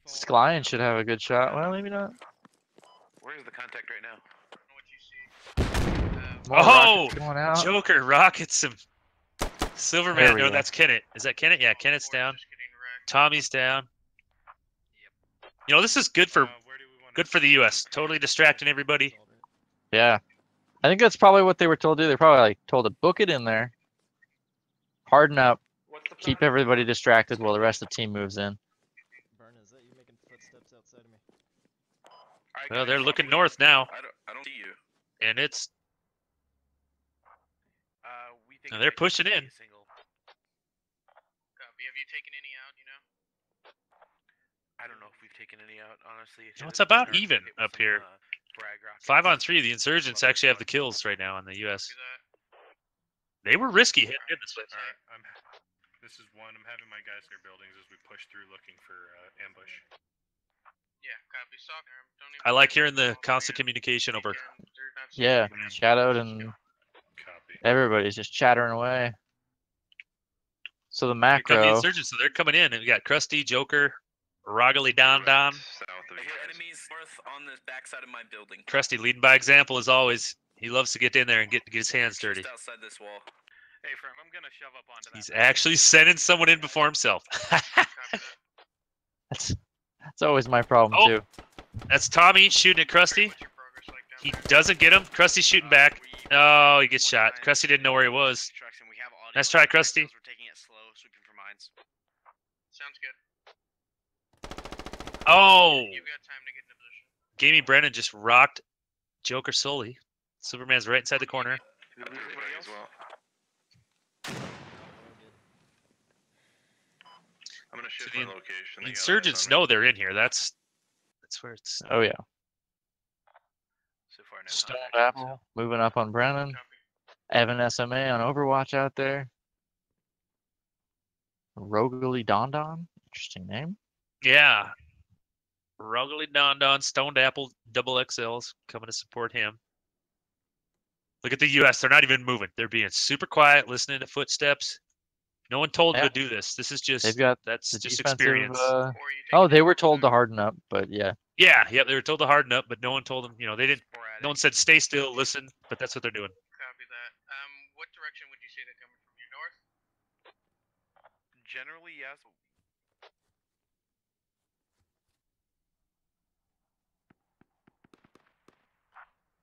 Sklian should have a good shot. Well, maybe not. Where's the contact right now? More Oh! rockets going out. Joker rockets him. There Silverman. we No, go. that's Kenneth. Is that Kenneth? Yeah, Kenneth's down. Tommy's down. You know, this is good for the U.S. Totally distracting everybody. Yeah. I think that's probably what they were told to do. They're probably like told to book it in there, harden up, keep everybody distracted while the rest of the team moves in. Well, they're looking north now, I don't see you. and it's. Now they're pushing in. Copy. Have you taken any out, you know? I don't know if we've taken any out, honestly. You know, it's about even up here. 5-on-3, the insurgents actually have the kills right now in the U.S. They were risky hitting this place. Alright, this is one. I'm having my guys near buildings as we push through looking for ambush. Yeah, copy. Stock there. Don't even I like hearing the constant communication over. Yeah, Shadowed and everybody's just chattering away. So the Here come the macro. insurgents, so they're coming in, and we got Krusty, Joker, Roggly Don Don. I hear enemies north on the backside of my building. Krusty leading by example as always. He loves to get in there and get his hands dirty. Just outside this wall. Hey, Firm, I'm gonna shove up onto that. He's actually sending someone in before himself. That's always my problem Oh. too. That's Tommy shooting at Krusty. He doesn't get him. Krusty's shooting back. Oh, he gets shot. Krusty didn't know where he was. Nice try, Krusty. We're taking it slow, sweeping for mines. Sounds good. Oh! You've got time to get into position. Gamey Brennan just rocked Joker Sully. Superman's right inside the corner. As well. I'm gonna shift So my the location. They got Insurgents eyes on me. know they're in here. That's where it's. Oh yeah. So far, no Stone contact. Apple moving up on Brennan. Evan SMA on Overwatch out there. Roguely Don Don. Interesting name. Yeah. Ruggly Don Don, Stoned Apple, double XLs coming to support him. Look at the U.S. They're not even moving. They're being super quiet, listening to footsteps. No one told them Yeah. to do this. This is just They've got that's the just defensive, experience. Oh, they were told to harden up, but yeah. Yeah, they were told to harden up, but no one told them. You know, they didn't. No one said stay still, listen. But that's what they're doing. Copy that. What direction would you say they're coming from? Your north? Generally, yes.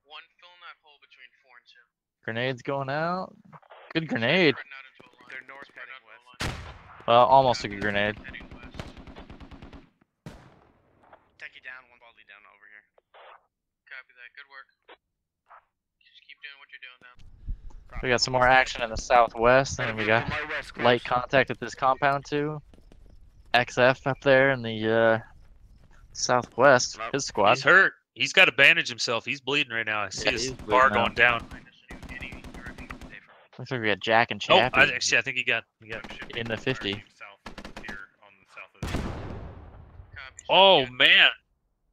One, filling that hole between 4 and 2. Grenades going out. Good grenade. Spreading out into a line. They're north Spread heading out into a west. line. Well, almost a good grenade. Heading west. We got some more action in the southwest, and we got light contact at this compound too. XF up there in the southwest. His squad. He's hurt. He's got to bandage himself. He's bleeding right now. I see his bar going down. Looks like we got Jack and Oh, Chappie. I think he got in the 50. Oh man,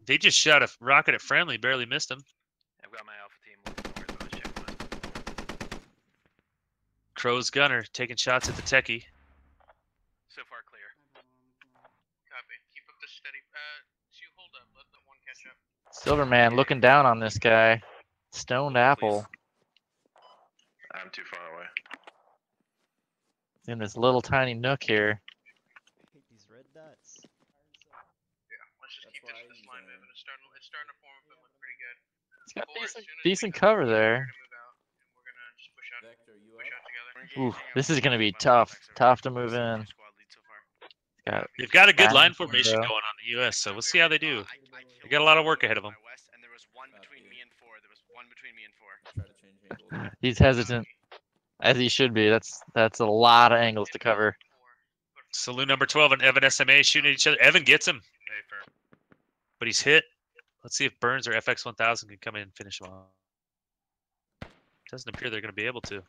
they just shot a rocket at friendly, barely missed him. I've got my alpha team looking north on this checklist. Crow's gunner taking shots at the techie. So far clear. Copy. Keep up the steady. Hold up. Let the one catch up. Silverman looking down on this guy. Stoned Apple. I'm too far away. In this little tiny nook here. These red dots. Yeah, let's just keep this line moving. It's starting to form up and look pretty good. It's got decent cover there. Ooh, this is gonna be tough. Tough to move in. They've got a good line formation going on in the U.S., so we'll see how they do. They got a lot of work ahead of them. He's hesitant, as he should be. That's a lot of angles to cover. Saloon number 12 and Evan SMA shooting at each other. Evan gets him, but he's hit. Let's see if Burns or FX1000 can come in and finish him off. Doesn't appear they're going to be able to.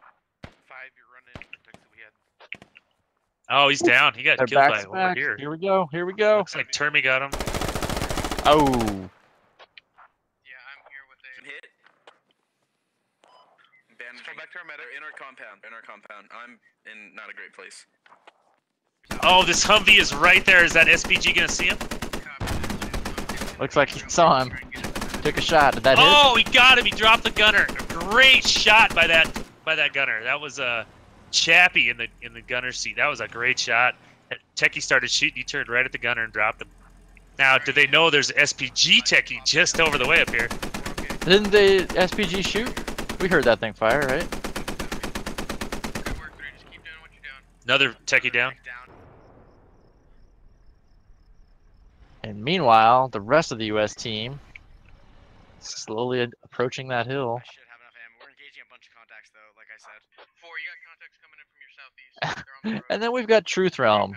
Oh, he's down. He got They're killed by back to over back. here. Here we go. Here we go. Looks like Termy got him. Oh. Yeah, I'm here with a hit. Come back to our medic. In our compound. I'm in not a great place. Oh, this Humvee is right there. Is that SPG going to see him? Looks like he saw him. Took a shot. Did that hit? Oh, he got him. He dropped the gunner. Great shot by that gunner. That was Chappie in the gunner seat. That was a great shot. Techie started shooting. He turned right at the gunner and dropped him. Now, do they know there's an SPG Techie just over the way up here? Didn't the SPG shoot? We heard that thing fire, right? Another Techie down. And meanwhile, the rest of the U.S. team slowly approaching that hill. We're engaging a bunch of contacts though, like I said. You got contacts coming in from your southeast. And then we've got Truth Realm.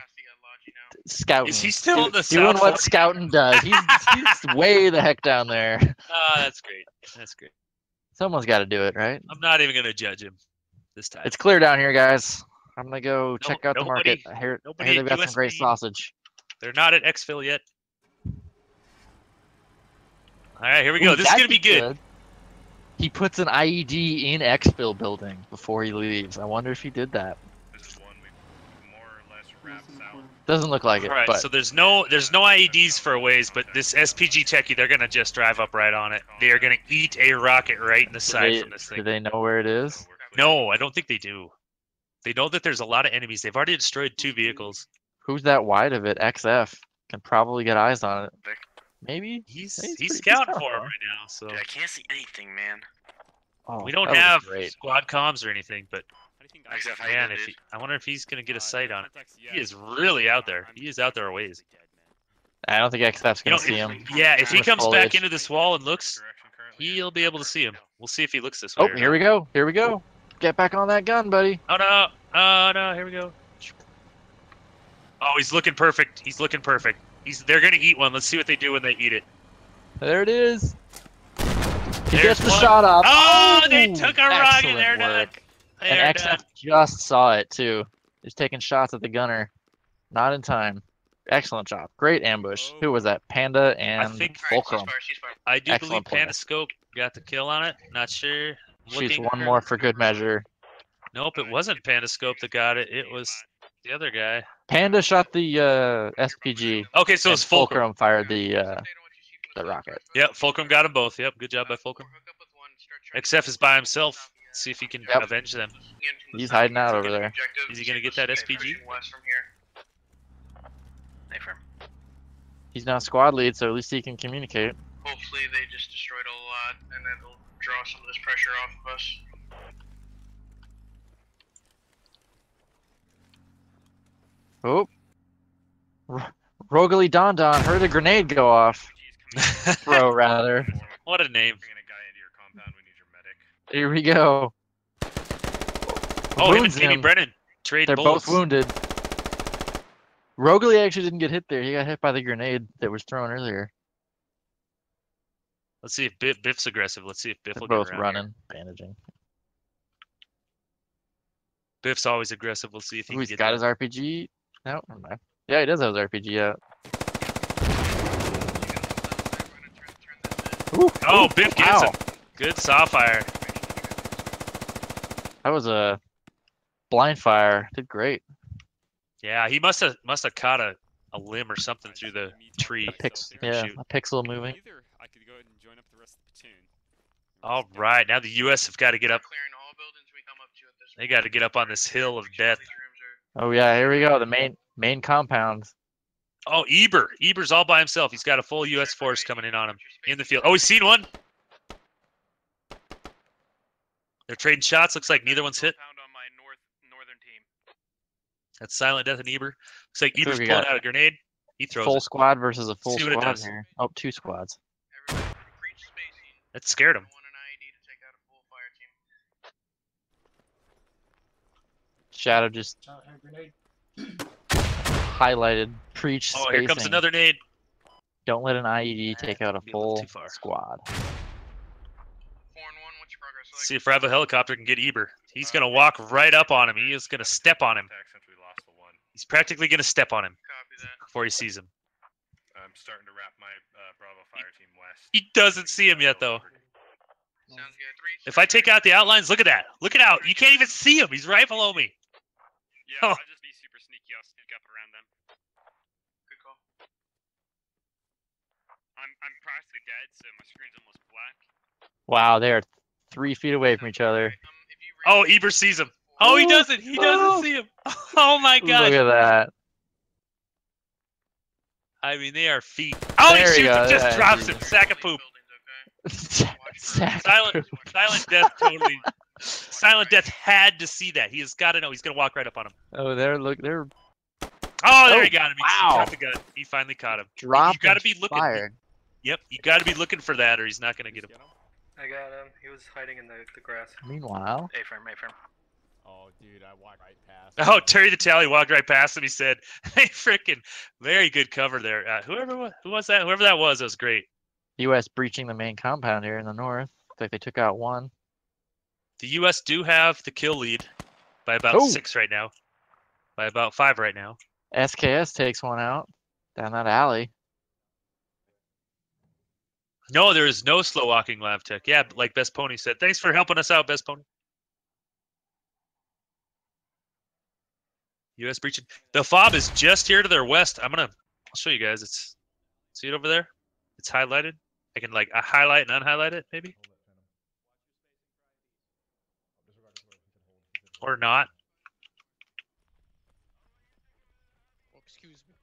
Scouting. Is he still in the doing south? what scouting does. He's way the heck down there. Ah, that's great. That's great. Someone's got to do it, right? I'm not even going to judge him this time. It's clear down here, guys. I'm gonna go check out the market. I hear they've got some great sausage. They're not at Exfil yet. All right, here we go. This is gonna be good. He puts an IED in Exfil building before he leaves. I wonder if he did that. This is one we more or less wrapped out. Doesn't look like it. All right, but so there's no IEDs for a ways, but this SPG Techie, they're gonna just drive up right on it. They are gonna eat a rocket right in the side from this thing. Do they know where it is? No, I don't think they do. They know that there's a lot of enemies. They've already destroyed 2 vehicles. Who's that wide of it? XF can probably get eyes on it. Maybe he's scouting for him right now. So Dude, I can't see anything, man. Oh, we don't that have was great. squad comms or anything, but XF, how man, you if doing, I wonder if he's gonna get a sight on it. He is really out there. He is out there a ways. I don't think XF's You gonna know, see him. Yeah, if he With comes foliage. back into this wall and looks, he'll be able to see him. We'll see if he looks this way. Oh, here we go. Here we go. Get back on that gun, buddy. Oh no! Oh no! Here we go. Oh, he's looking perfect. He's looking perfect. They're gonna eat one. Let's see what they do when they eat it. There it is. He There's gets the one. shot off. Oh, they took a rocket. Excellent They're done. work. They're And done. XF just saw it too. He's taking shots at the gunner. Not in time. Excellent job. Great ambush. Who was that? Panda and Fulcrum. I do Excellent play. believe Panoscope got the kill on it. Not sure. Shoots one more for good measure. Nope, it wasn't Panoscope that got it. It was the other guy. Panda shot the SPG. Okay, so and it's Fulcrum. fired the rocket. Yep, Fulcrum got them both. Yep, good job by Fulcrum. XF is by himself. Let's see if he can avenge them. He's hiding out over there. Is he gonna get that SPG? He's now squad lead, so at least he can communicate. Hopefully they just destroyed a lot, and then it'll draw some of this pressure off of us. Oh. Rogally Don Don heard a grenade go off. Throw, rather. What a name. Here we go. Oh, him and Wounds Amy him. Brennan trade They're bullets. both wounded. Rogali actually didn't get hit there. He got hit by the grenade that was thrown earlier. Let's see if Biff's aggressive. Let's see if Biff They're will both get around running, bandaging. Biff's always aggressive. We'll see if he Ooh, can he's get got that. his RPG. No, no. Yeah, he does have his RPG out. Ooh, Oh, ooh, Biff gets wow. him. Good saw fire. That was a blind fire. Did great. Yeah, he must have caught a limb or something through the tree. Yeah, a pixel moving. I could go ahead and join up the rest of the platoon. All right, now the U.S. have got to get up. They got to get up on this hill of death. Oh yeah, here we go. The main compound. Oh, Eber's all by himself. He's got a full U.S. force coming in on him in the field. Oh, he's seen one. They're trading shots. Looks like neither one's hit. That's Silent Death and Eber. Looks like Eber's we pulling got out a grenade. He throws full it. squad versus a full See what it squad does. here. Oh, 2 squads. That scared him. Shadow just highlighted. Preach Oh, spacing. here comes another nade. Don't let an IED take out a Be a little full too far. squad. See if Bravo helicopter can get Eber. He's gonna walk right up on him. He is gonna step on him. He's practically gonna step on him before he sees him. I'm starting to wrap my Bravo fire team west. He doesn't see him yet, though. If I take out the outlines, look at that. Look at out. You can't even see him. He's right below me. Yeah, Oh. I'll just be super sneaky. I'll sneak up around them. Good call. I'm practically dead, so my screen's almost black. Wow, they are 3 feet away from each other. Oh, Eber sees him. Oh, he doesn't. He doesn't see him. Oh my God. Look at that. I mean, they are feet. Oh, There he you shoots go. him. Just Yeah, drops geez. him. Sack of poop. Sack Silent Death totally. Silent Death had to see that. He has got to know. He's gonna walk right up on him. Oh, they're Oh, there Oh, he got him. He wow. got the gun. He finally caught him. dropped You got to and be looking. fired. Yep, you got to be looking for that, or he's not gonna get him. I got him. He was hiding in the grass. Meanwhile, A-frame. Oh, dude, I walked right past. Oh, Terry the Tally walked right past him. He said, "Hey, freaking, very good cover there." Who was that? Whoever that was great. U.S. breaching the main compound here in the north. Looks like they took out one. The U.S. do have the kill lead by about 6 right now. By about 5 right now. SKS takes one out down that alley. No, there is no slow walking Lav Tech. Yeah, like Best Pony said. Thanks for helping us out, Best Pony. U.S. breaching. The fob is just here to their west. I'll show you guys. See it over there? It's highlighted. I can highlight and unhighlight it, maybe. Or not. Excuse me.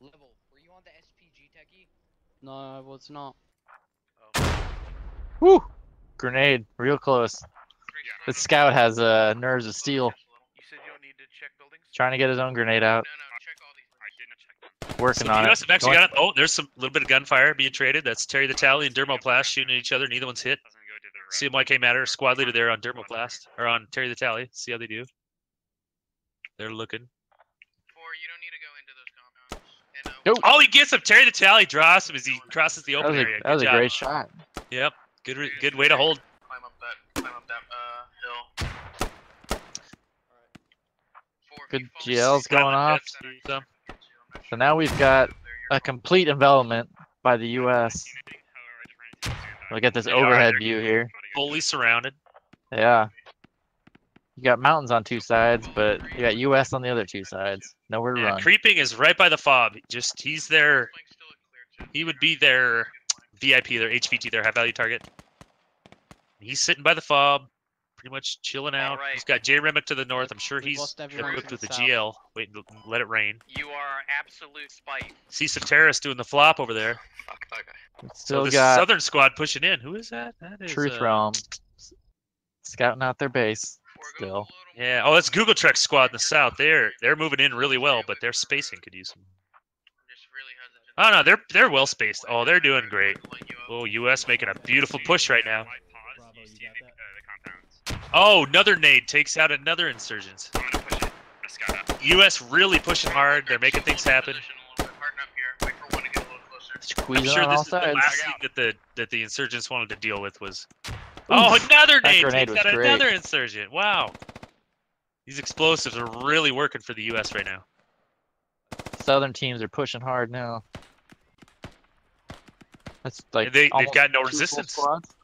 Level, were you on the SPG techie? No, I was not. Whew! Grenade, real close. The scout has nerves of steel. You said you don't need to check buildings? Trying to get his own grenade out. Working on the it. US have actually got it. Oh, there's some little bit of gunfire being traded. That's Terry the Tally and Dermoplast shooting at each other. Neither one's hit. CMYK Matter, squad leader there on Dermoplast, or on Terry the Tally. See how they do. They're looking. Oh, he gets him. Terry the Tally drops him as he crosses the open area. That was a Good job. great shot. Yep. Good way to hold. Climb up that hill. Good GL's going off. So now we've got a complete envelopment by the U.S. We'll get this overhead view here. Fully surrounded. Yeah. You got mountains on 2 sides, but you got U.S. on the other 2 sides. Nowhere to run. Creeping is right by the fob. He's there. He would be their VIP, their HVT, their high value target. He's sitting by the fob, pretty much chilling out. He's got J Remick to the north. I'm sure he's equipped with the GL. Wait, let it rain. You are absolute spite. See some terrorists doing the flop over there. Still this got southern squad pushing in. Who is that? That is Truth Realm scouting out their base. Still. Yeah. Oh, that's Google Trek squad in the south. They're moving in really well, but their spacing could use some. Oh no, they're well spaced. Oh, they're doing great. Oh, US making a beautiful push right now. compounds. Oh, another nade takes out another insurgent. I'm gonna push it. The scout out. U.S. really pushing hard. They're making things happen. Squeeze I'm it sure on this all is the sides. last thing that the insurgents wanted to deal with was. Oh, another That nade grenade takes was out great. another insurgent. Wow. These explosives are really working for the U.S. right now. Southern teams are pushing hard now. That's like And they've almost got no 2 full resistance. squads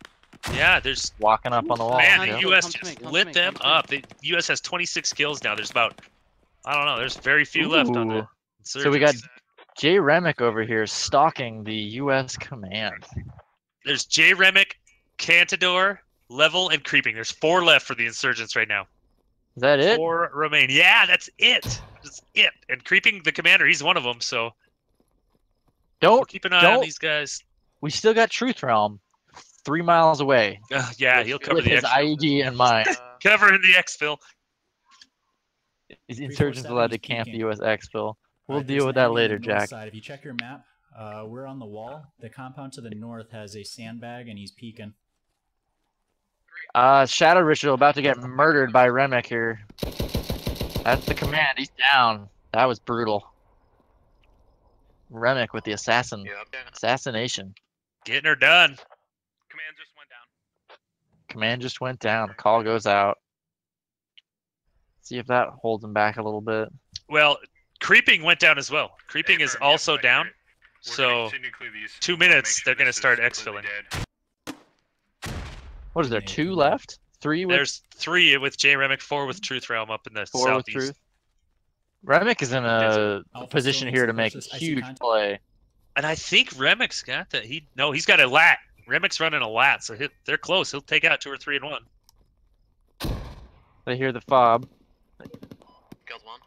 Yeah, there's walking up on the wall. man, yeah. the U.S. Come to just me, come to lit me, them come to me. up. The U.S. has 26 kills now. There's about, I don't know, there's very few left on the Ooh. So we got insurgents. Jay Remick over here stalking the U.S. command. There's J. Remick, Cantador, Level, and Creeping. There's 4 left for the insurgents right now. Is that it? 4 remain. Yeah, that's it. That's it. And Creeping, the commander, he's one of them. So Don't keep an eye on these guys. We still got Truth Realm 3 miles away. Yeah, he'll cover with the his exfil. IED in mind. Covering the exfil. These insurgents allowed to camp the U.S. exfil. We'll Alright, deal there's with an that enemy on later, the north Jack. Side. If you check your map, we're on the wall. The compound to the north has a sandbag, and he's peeking. Shadow Ritual about to get murdered by Remick here. That's the command. He's down. That was brutal. Remick with the assassination. Getting her done. Command just went down. Command just went down. Call goes out. See if that holds him back a little bit. Well, Creeping went down as well. Creeping is also down. So 2 minutes, they're going to start exfilling. What is there? 2 left? 3 with There's 3 with J. Remick, 4 with Truth Realm up in the 4 with southeast. Truth. Remick is in a position here to make a huge play. And I think Remick's got that. He's got a lat. Remick's running a lat, so they're close. He'll take out 2 or 3 in one. They hear the fob. Killed one.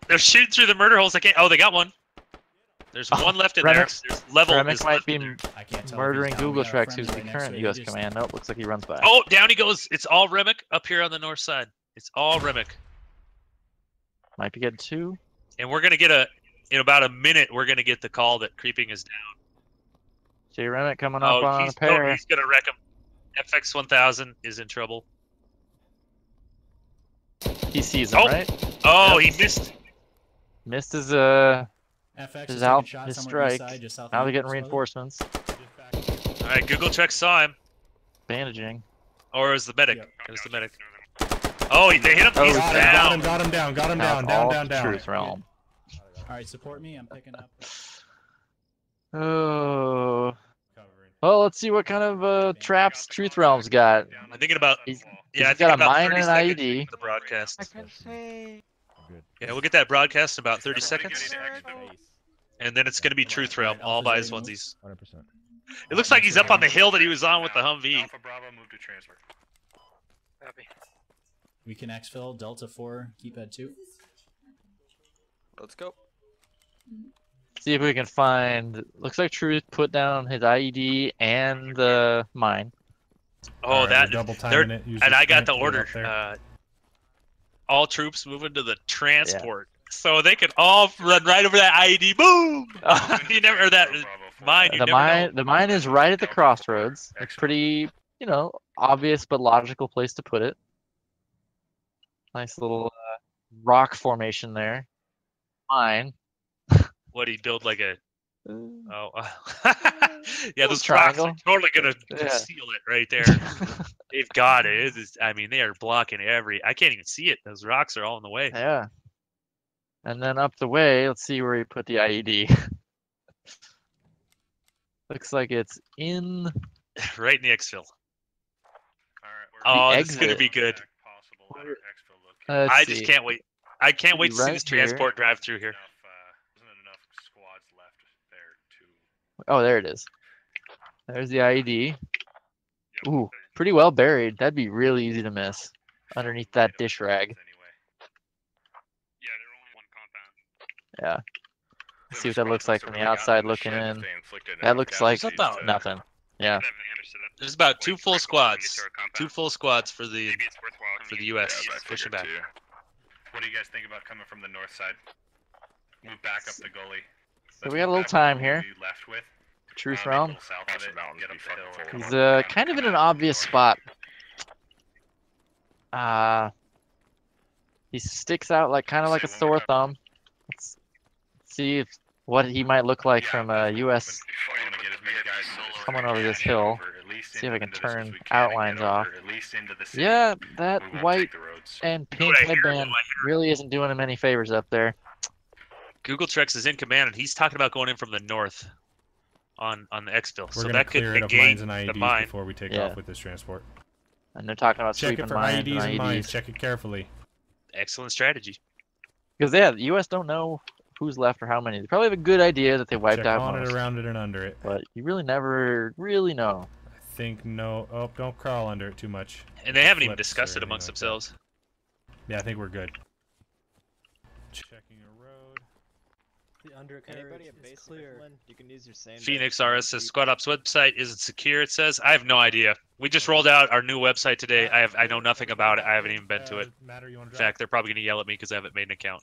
They're shooting through the murder holes. Oh, they got one. There's one left in Remick's, there. There's Level Remick is might left be in there. murdering Google Treks, who's the current U.S. command. Nope, looks like he runs back. Oh, down he goes. It's all Remick up here on the north side. It's all Remick. Might be getting 2. And we're going to get in about a minute, we're going to get the call that Creeping is down. Jay Remick coming up on a pair. He's going to wreck him. FX1000 is in trouble. He sees him, right? Oh, he missed. Missed his FX his is out taking shots his somewhere east strike. side, just south Now of they're getting Slowly. reinforcements. All right, Google Trek saw him. Bandaging. Or is the medic? It was the medic. Oh, they hit him. Oh, He's down. Got him down. Down. Truth Realm. Alright, support me. I'm picking up. Oh. Well, let's see what kind of traps Truth Realm's got. I'm thinking about. He's I think got a about mine 30 and an seconds IED. for the broadcast. I can see. Yeah, we'll get that broadcast in about 30 seconds. And then it's going to be Truth Realm, all by his onesies. 100%. It looks like he's up on the hill that he was on with the Humvee. Alpha Bravo, move to transfer. Copy. We can exfil Delta 4, keep at 2. Let's go. See if we can find. Looks like Truth put down his IED and the mine. Oh, Alright, that. we're double they're- timing it. Use And the I got sprint the to get order. up there. All troops moving to the transport. So they can all run right over that IED. Boom! You never heard that mine. You The never mine, know. the mine is right at the crossroads. It's pretty, obvious but logical place to put it. Nice little rock formation there. Mine. What, he'd build like a... Oh, yeah, those triangle. rocks are totally gonna Yeah. seal it right there. They've got it. I mean, they are blocking I can't even see it. Those rocks are all in the way. Yeah. And then up the way, let's see where he put the IED. Looks like it's in Right in the exfil. the This is gonna exit. be good. Let's I see. just can't wait. I can't wait to see Right this here. transport drive through here. Oh, there it is. There's the IED. Ooh, pretty well buried. That'd be really easy to miss underneath that dish rag. Yeah. Let's see what that looks like from the outside looking in. That looks like nothing. Yeah. There's about 2 full squads. 2 full squads for the U.S. pushing back. What do you guys think about coming from the north side? Move back up the gully. So we got a little time here. Left with. Truth Realm. South of it, get up the hill. He's kind of in an obvious spot. He sticks out like kind of like a sore thumb. Let's see what he might look like from a U.S. coming over this hill. See if I can turn outlines off. Yeah, that white and pink headband really isn't doing him any favors up there. Google Trex is in command, and he's talking about going in from the north on the exfil. We're So gonna that could clear it of negate mines and the IEDs mine. before we take off with this transport. And they're talking about Check sweeping it for mines IEDs and and mines. IEDs. Check it carefully. Excellent strategy. Because the U.S. don't know who's left or how many. They probably have a good idea that they wiped Check out on most. it, around it, and under it. But you really never really know. I think no. Oh, don't crawl under it too much. And they haven't even Flips discussed or it amongst anything like that. themselves. Yeah, I think we're good. Checking a road. The undercarriage is clear. You can use your same. Phoenix RS says Squad Ops website isn't secure. It says I have no idea. We just rolled out our new website today. I know nothing about it. I haven't even been to it. In fact, they're probably gonna yell at me because I haven't made an account.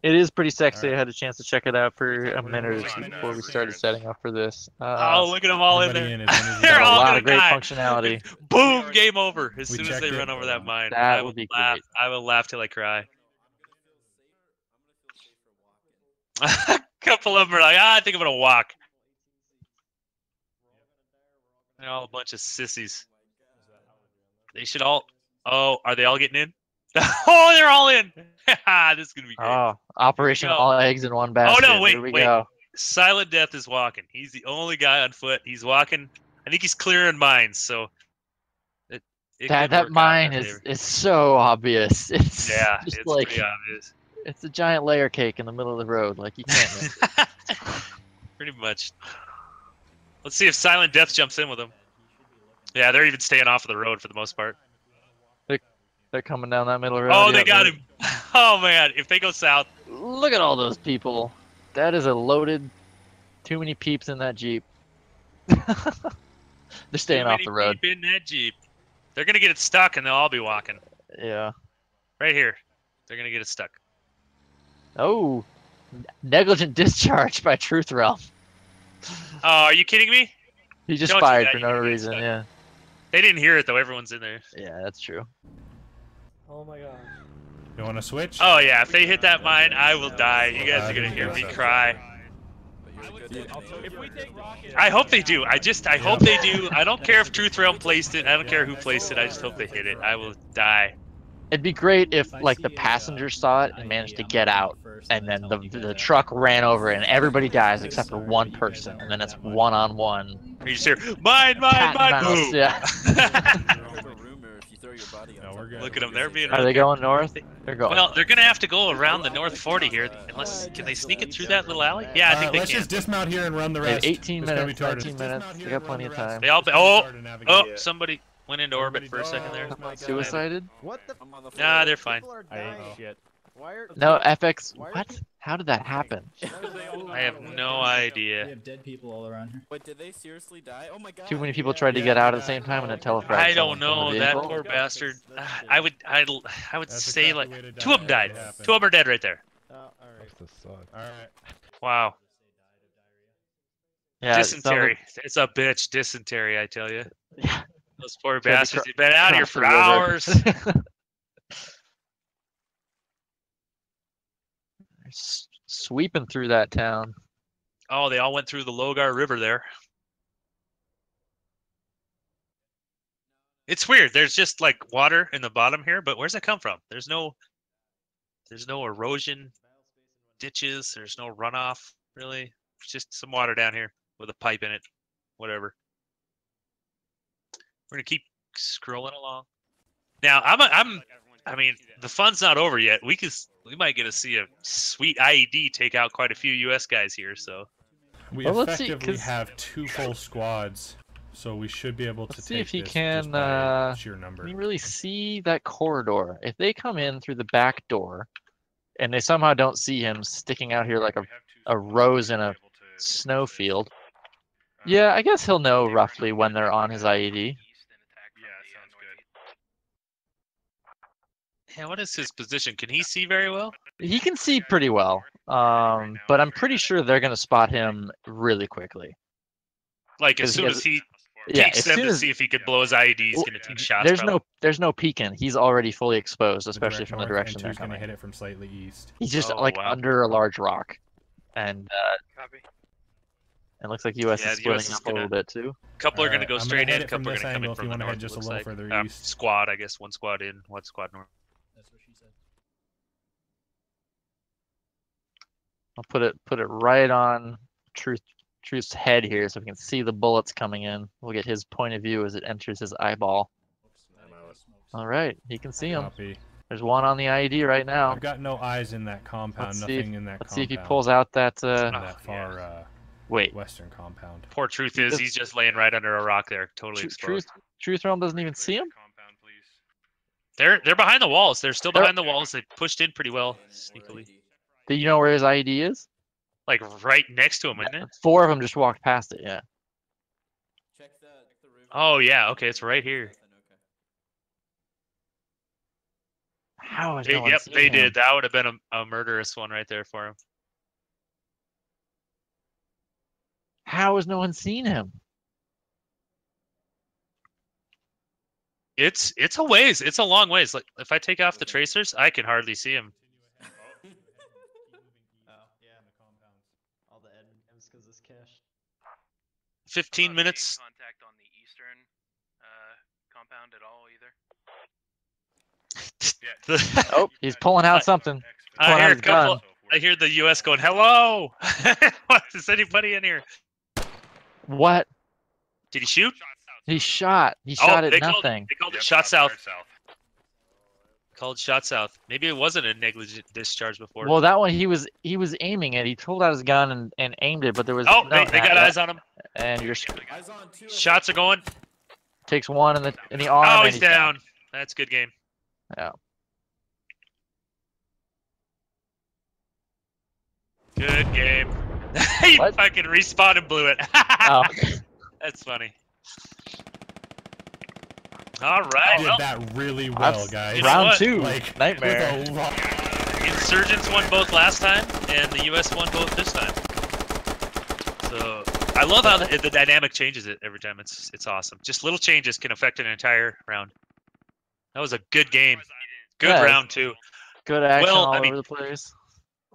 It is pretty sexy. I had a chance to check it out for a minute or two before we started setting up for this. Oh, look at them all in there. They're all a lot of great functionality. Boom! Game over. As We soon as checked they it. run over that mine, That I would will be laugh. great. I will laugh till I cry. A couple of them are like, I think I'm gonna walk. They're all a bunch of sissies. They should all. Oh, are they all getting in? Oh, they're all in. This is gonna be great. Oh, Operation go. All Eggs in One Basket. Oh no, wait, Here we wait. go. Silent Death is walking. He's the only guy on foot. He's walking. I think he's clearing mines. So it could That work out mine in is favor. so obvious. It's Yeah, just it's like pretty obvious. it's a giant layer cake in the middle of the road. Like you can't miss it. Pretty much. Let's see if Silent Death jumps in with him. Yeah, they're even staying off of the road for the most part. They're coming down that middle road. Oh, they yeah, got him. Oh man, if they go south. Look at all those people. That is a loaded. Too many peeps in that Jeep. They're staying off the road. Deep in that Jeep. They're gonna get it stuck, and they'll all be walking. Yeah. Right here. They're gonna get it stuck. Oh, negligent discharge by Truth Realm. Oh, are you kidding me? He just Don't do fired that, for you no can get reason. stuck. Yeah. They didn't hear it though. Everyone's in there. Yeah, that's true. Oh my god. You want to switch? Oh yeah, if they hit that mine, I will die. You guys are gonna hear me cry. I hope they do. I hope they do. I don't care if Truth Realm placed it. I don't care who placed it. I just hope they hit it. I will die. It'd be great if like the passengers saw it and managed to get out, and then the truck ran over and everybody dies except for one person, and then it's one-on-one. You just hear mine, mine, mine. Boom. Yeah. No, we're good. Look at them. They're being. Are they going north? They're going. Well, they're gonna have to go around the north 40 here. Unless can they sneak it through that little alley? Yeah, I think they let's can. just dismount here and run the They have rest. 18 It's gonna be minutes, retarded. 19 minutes. They got plenty of time. They all. Oh, somebody went into orbit for a second there. Suicided? What the? Nah, they're fine. Shit. No, FX. What? How did that happen? I have no idea. We have dead people all around here. Wait, did they seriously die? Oh my god. Too many people tried to get out at the same time and it telefragged. I don't someone from know the that vehicle. poor bastard. I would That's say exactly like the way to 2 of them die. died. It happened. 2 of them are dead right there. Alright. Wow. Yeah, Dysentery. It's a bitch. Dysentery, I tell you. Yeah. Those poor Tried to bastards. They've been out here cross for the river. hours. Sweeping through that town. Oh, they all went through the Logar River there. It's weird. There's just like water in the bottom here, but where's that come from? There's no erosion ditches. There's no runoff really. It's just some water down here with a pipe in it. Whatever. We're gonna keep scrolling along. Now I mean, the fun's not over yet. We might get to see a sweet IED take out quite a few U.S. guys here. So We Well, let's see, effectively 'cause- have 2 full squads, so we should be able to Let's see take if he this can. just by sheer number. Can you really see that corridor? If they come in through the back door, and they somehow don't see him sticking out here like a rose in a snowfield, yeah, I guess he'll know roughly when they're on his IED. yeah, what is his position? Can he see very well? He can see pretty well. But I'm pretty sure they're gonna spot him really quickly. Like as soon as he yeah, peeks as them soon to as see if he could blow his IED, he's gonna take shots. there's no peeking. He's already fully exposed, especially Direct from the north, direction and they're two's gonna coming. hit it from slightly east. He's just Oh, like wow. under a large rock, and Copy. it looks like US Yeah, is the splitting US is up a little gonna- bit too. Couple are gonna Alright, go I'm gonna straight hit in. it from Couple are this gonna come angle in if from you the wanna north. head just a looks little like. further east. Squad, I guess. One squad in, one squad north. That's what she said. I'll put it right on Truth's head here, so we can see the bullets coming in. We'll get his point of view as it enters his eyeball. All right, he can see him. Copy. There's one on the IED right now. I've got no eyes in that compound. Nothing in that Let's compound. see if he pulls out that. In that far western compound. Poor Truth is he's just laying right under a rock there, totally exposed. Truth Realm doesn't even see him. They're behind the walls. They're still behind the walls. They pushed in pretty well, sneakily. Do you know where his IED is? Like right next to him, isn't it? 4 of them just walked past it. Yeah. Oh yeah, okay, it's right here. How is no one Yep, seeing they him? did. That would have been a murderous one right there for him. How has no one seen him? It's a ways. It's a long ways. Like if I take off the tracers, I can hardly see him. Oh, yeah. All the admins because it's cached. 15 minutes. Contact on the eastern compound at all either. Oh, he's pulling out something. Pulling out his gun. I hear the U.S. going, "Hello, is anybody in here?" What? Did he shoot? He shot. He shot at they nothing. called it shot south. Called shot south. Maybe it wasn't a negligent discharge before. Well, that one he was aiming it. He pulled out his gun and aimed it, but there was Oh, they got eyes on him. And you're Shots are going. takes one in the arm. Oh, and he's down. That's a good game. Yeah. Good game. He fucking respawned and blew it. Oh. That's funny. All right. Did that really well, guys. Round 2, like, nightmare. with a rock. Insurgents won both last time, and the U.S. won both this time. So I love how the dynamic changes it every time. It's awesome. Just little changes can affect an entire round. That was a good game. Good round too. Good action all over the place.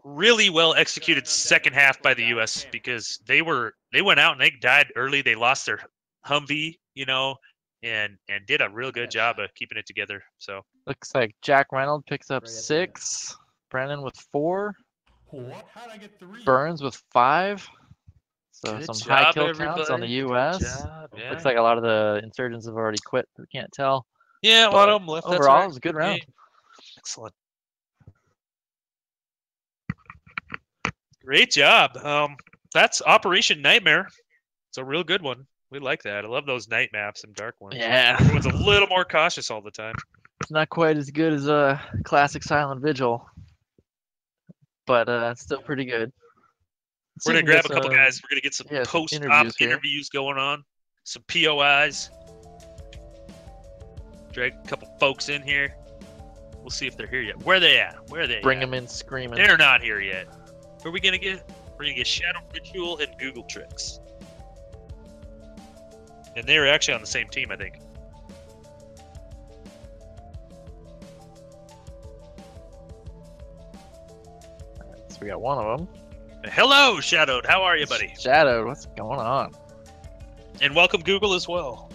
Really well executed second half by the U.S. because they went out and they died early. They lost their Humvee, and did a real good job of keeping it together. So Looks like Jack Reynolds picks up 6, Brennan with 4, What? How'd I get 3? Burns with 5. So Good some high job, kill counts on the everybody. U.S. Good job, yeah. Looks like a lot of the insurgents have already quit. We can't tell. yeah, a lot of them left. That's Overall, right. it was a good round. Excellent. Great job. That's Operation Nightmare. It's a real good one. We like that. I love those night maps and dark ones. Yeah. Everyone's a little more cautious all the time. It's not quite as good as a classic Silent Vigil, but it's still pretty good. We're going to grab a couple guys. We're going to get some some post-op here. interviews going on. Some POIs. Drag a couple folks in here. We'll see if they're here yet. Where are they at? Where are they Bring at? them in screaming. They're not here yet. Who are we going to get? We're going to get Shadow Ritual and Google Tricks. And they were actually on the same team, I think. So we got one of them. Hello, Shadowed. How are you, buddy? Shadowed, what's going on? And welcome, Google, as well.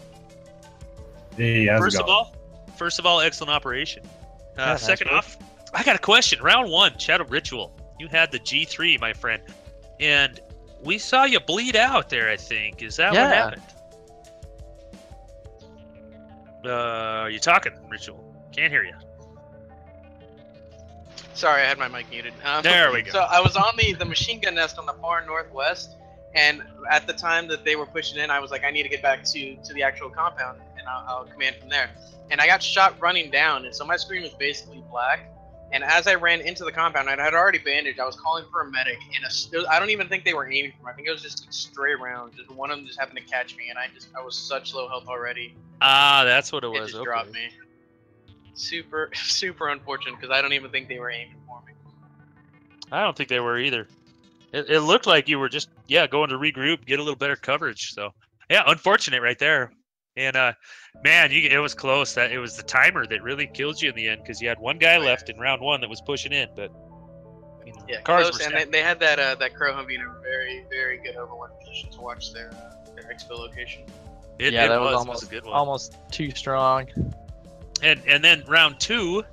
Hey, how's First it of going? all, excellent operation. Yeah, Second nice off, I got a question. Round 1, Shadow Ritual. You had the G3, my friend. And we saw you bleed out there, I think. Is that what happened? Are you talking, Ritual? Can't hear you. Sorry, I had my mic muted. There we go. So I was on the machine gun nest on the far northwest, and at the time that they were pushing in, I was like, I need to get back to the actual compound, and I'll command from there. And I got shot running down, and so my screen was basically black. And as I ran into the compound, I had already bandaged. I was calling for a medic, and I don't even think they were aiming for me. I think it was just like straight around. Just one of them just happened to catch me, and I was such low health already. Ah, that's what it was. It just dropped me. Super unfortunate because I don't even think they were aiming for me. I don't think they were either. It looked like you were just going to regroup, get a little better coverage. So unfortunate right there. And man, it was close. That it was the timer that really killed you in the end because you had one guy left in round 1 that was pushing in, but cars close, were and they had that Crow Humvee in a very, very good overwatch position to watch their exfil location. That was almost a good one. Almost too strong. And then round 2,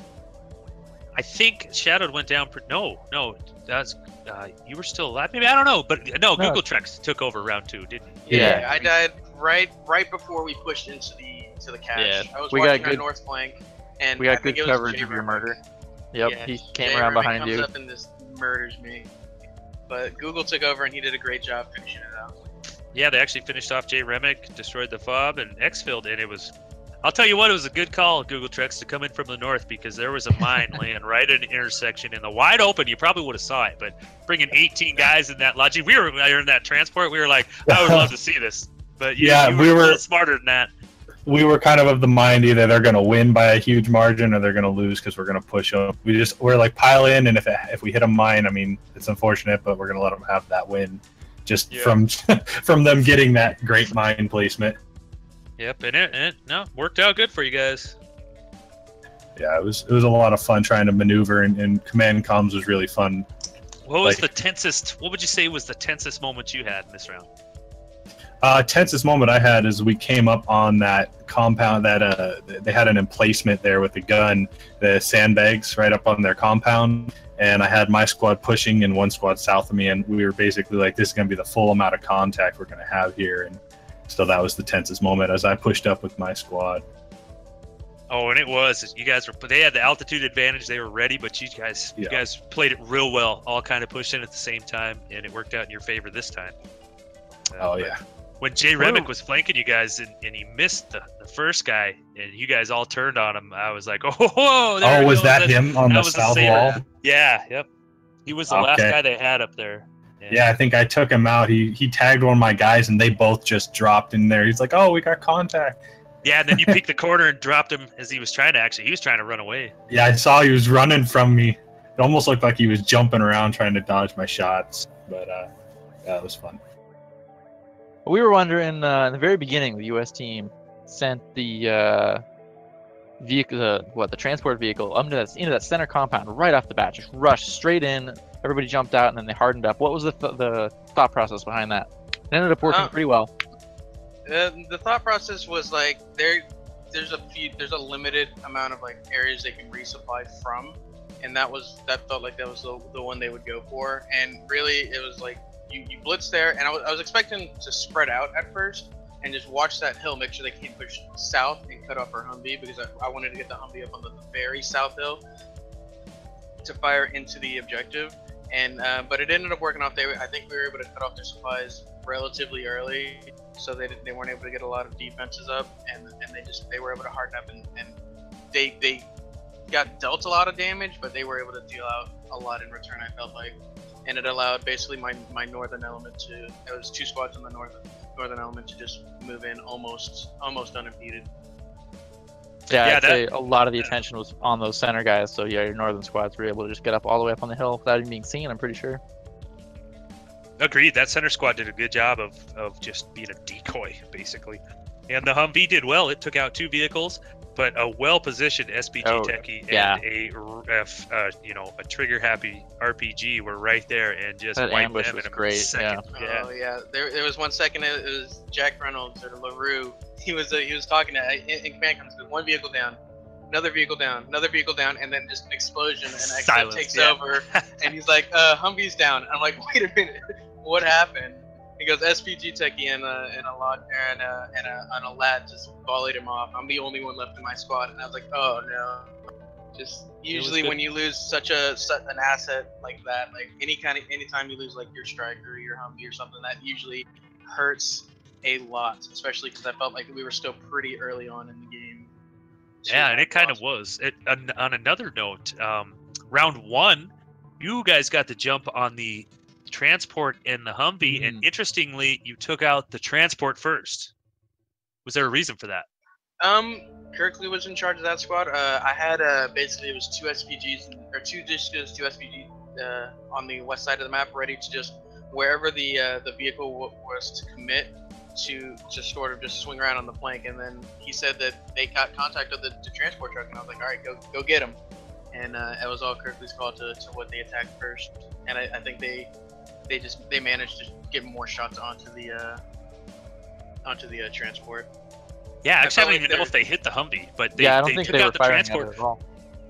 I think Shadowed went down. No, that's you were still alive. Maybe I don't know, but no, Google Treks took over round 2, didn't you? Yeah, I died right before we pushed into the cache. Yeah, I was we watching got our good north flank, and we I got think good it was coverage Jay of your Remick. murder. Yep, Yeah, he came Jay around Remick behind comes you. up and just murders me. But Google took over and he did a great job finishing it out. Yeah, they actually finished off Jay Remick, destroyed the fob, and exfilled, and it was. I'll tell you what, it was a good call, Google Treks, to come in from the north because there was a mine laying right at an intersection in the wide open. You probably would have saw it, but bringing 18 guys in that logic, we were in that transport. We were like, I would love to see this, but you were a little smarter than that. We were kind of the mind either they're going to win by a huge margin or they're going to lose because we're going to push them. We're like pile in, and if we hit a mine, I mean it's unfortunate, but we're going to let them have that win, just from them getting that great mine placement. Yep, and it worked out good for you guys. Yeah, it was a lot of fun trying to maneuver, and command comms was really fun. What was the tensest? What would you say was the tensest moment you had in this round? Tensest moment I had is we came up on that compound that they had an emplacement there with a gun, the sandbags right up on their compound, and I had my squad pushing and one squad south of me, and we were basically like, this is going to be the full amount of contact we're going to have here, and so that was the tensest moment as I pushed up with my squad. Oh, and it was. You guys they had the altitude advantage. They were ready, but you guys played it real well. All kind of pushed in at the same time, and it worked out in your favor this time. When Jay Remick was flanking you guys and he missed the first guy, and you guys all turned on him, I was like, oh, was that him on the south wall? Yeah, yep. He was the last guy they had up there. Yeah, I think I took him out. He tagged one of my guys, and they both just dropped in there. He's like, oh, we got contact. Yeah, and then you picked the corner and dropped him as he was trying to run away. Yeah, I saw he was running from me. It almost looked like he was jumping around trying to dodge my shots, but it was fun. We were wondering in the very beginning, the U.S. team sent the vehicle, the transport vehicle, into that center compound right off the bat, just rushed straight in. Everybody jumped out, and then they hardened up. What was the thought process behind that? It ended up working pretty well. The thought process was like there's a limited amount of like areas they can resupply from, and that felt like that was the one they would go for. And really, it was like you blitz there, and I was expecting to spread out at first and just watch that hill, make sure they can't push south and cut off our Humvee, because I wanted to get the Humvee up on the very south hill to fire into the objective. And but it ended up working out. I think we were able to cut off their supplies relatively early, so they weren't able to get a lot of defenses up, and they were able to harden up, and they got dealt a lot of damage, but they were able to deal out a lot in return, I felt like. And it allowed basically my northern element to, there was 2 squads on the northern element to just move in almost unimpeded. Yeah, I'd say a lot of the attention was on those center guys, so yeah, your northern squads were able to just get up all the way up on the hill without even being seen, I'm pretty sure. Agreed. That center squad did a good job of just being a decoy, basically. And the Humvee did well. It took out 2 vehicles, but a well-positioned SPG techie and a trigger-happy RPG were right there and just that wiped ambush them was in a great. second. Yeah. Oh yeah. There was 1 second. It was Jack Reynolds or LaRue. He was talking in command comes with 1 vehicle down, another vehicle down, and then just an explosion, and Silence, takes over, and he's like, Humvee's down. I'm like, wait a minute, what happened? He goes, SPG techie and a lad just volleyed him off. I'm the only one left in my squad, and I was like, oh no. Just usually when you lose such an asset like that, like anytime you lose like your striker or your Humvee or something, that usually hurts a lot, especially because I felt like we were still pretty early on in the game. Yeah, and it kind of was. On another note, round 1, you guys got the jump on the transport in the Humvee, and interestingly, you took out the transport first. Was there a reason for that? Kirkley was in charge of that squad. I had basically it was 2 SPGs or 2 discos, 2 SPGs, on the west side of the map, ready to just wherever the vehicle was to commit to just sort of just swing around on the flank. And then he said that they got contact of the transport truck, and I was like, all right, go get him. And it was all Kirkley's call to what they attacked first. And I think they managed to get more shots onto the transport. Yeah, actually, I don't even know they're- if they hit the Humvee, but they, Yeah, I don't they think took they were out the firing at transport, it at all.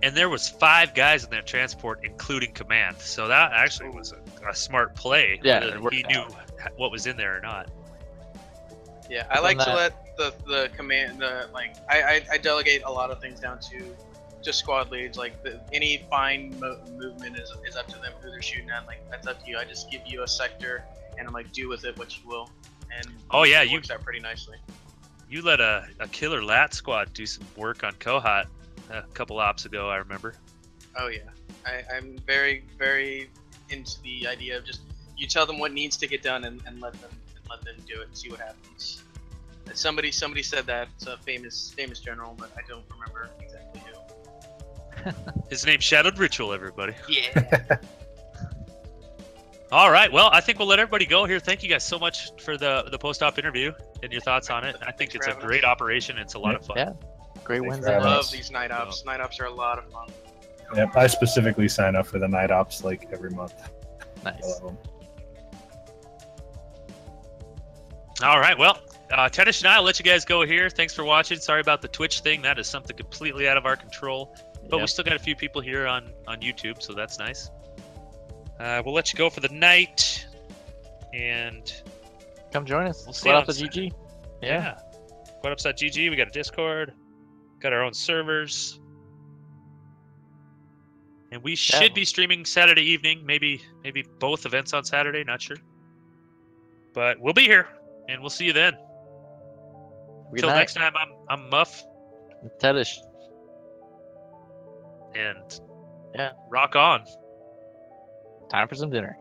and there was 5 guys in that transport, including command. So that actually was a smart play. Yeah, whether it worked he knew what was in there or not. Yeah, I like to let the command, I delegate a lot of things down to just squad leads. Like any fine movement is up to them who they're shooting at. Like that's up to you. I just give you a sector, and I'm like, do with it what you will. And Oh yeah, it works out pretty nicely. You let a killer lat squad do some work on Kohat a couple ops ago, I remember. Oh yeah, I'm very into the idea of just you tell them what needs to get done and let them do it and see what happens. Somebody said that, it's a famous general, but I don't remember exactly who. His name's Shadowed Ritual, everybody. Yeah. All right, well, I think we'll let everybody go here. Thank you guys so much for the post-op interview and your thoughts on it. I think it's a great operation. It's a lot of fun. Yeah, great wins. for I having love us. these night ops. Night ops are a lot of fun. Yep, I specifically sign up for the night ops like every month. Nice. All right, well, Tennis and I will let you guys go here. Thanks for watching. Sorry about the Twitch thing. That is something completely out of our control. But we Yep. still got a few people here on YouTube, so that's nice. We'll let you go for the night, and Come join us. we'll see Squad you Ops on at GG. Saturday. Yeah. SquadOps.gg. We got a Discord, got our own servers, and we should be streaming Saturday evening. Maybe both events on Saturday. Not sure, but we'll be here, and we'll see you then. Good Until night. next time, I'm Muff, Tedish. and Yeah. rock on. Time for some dinner.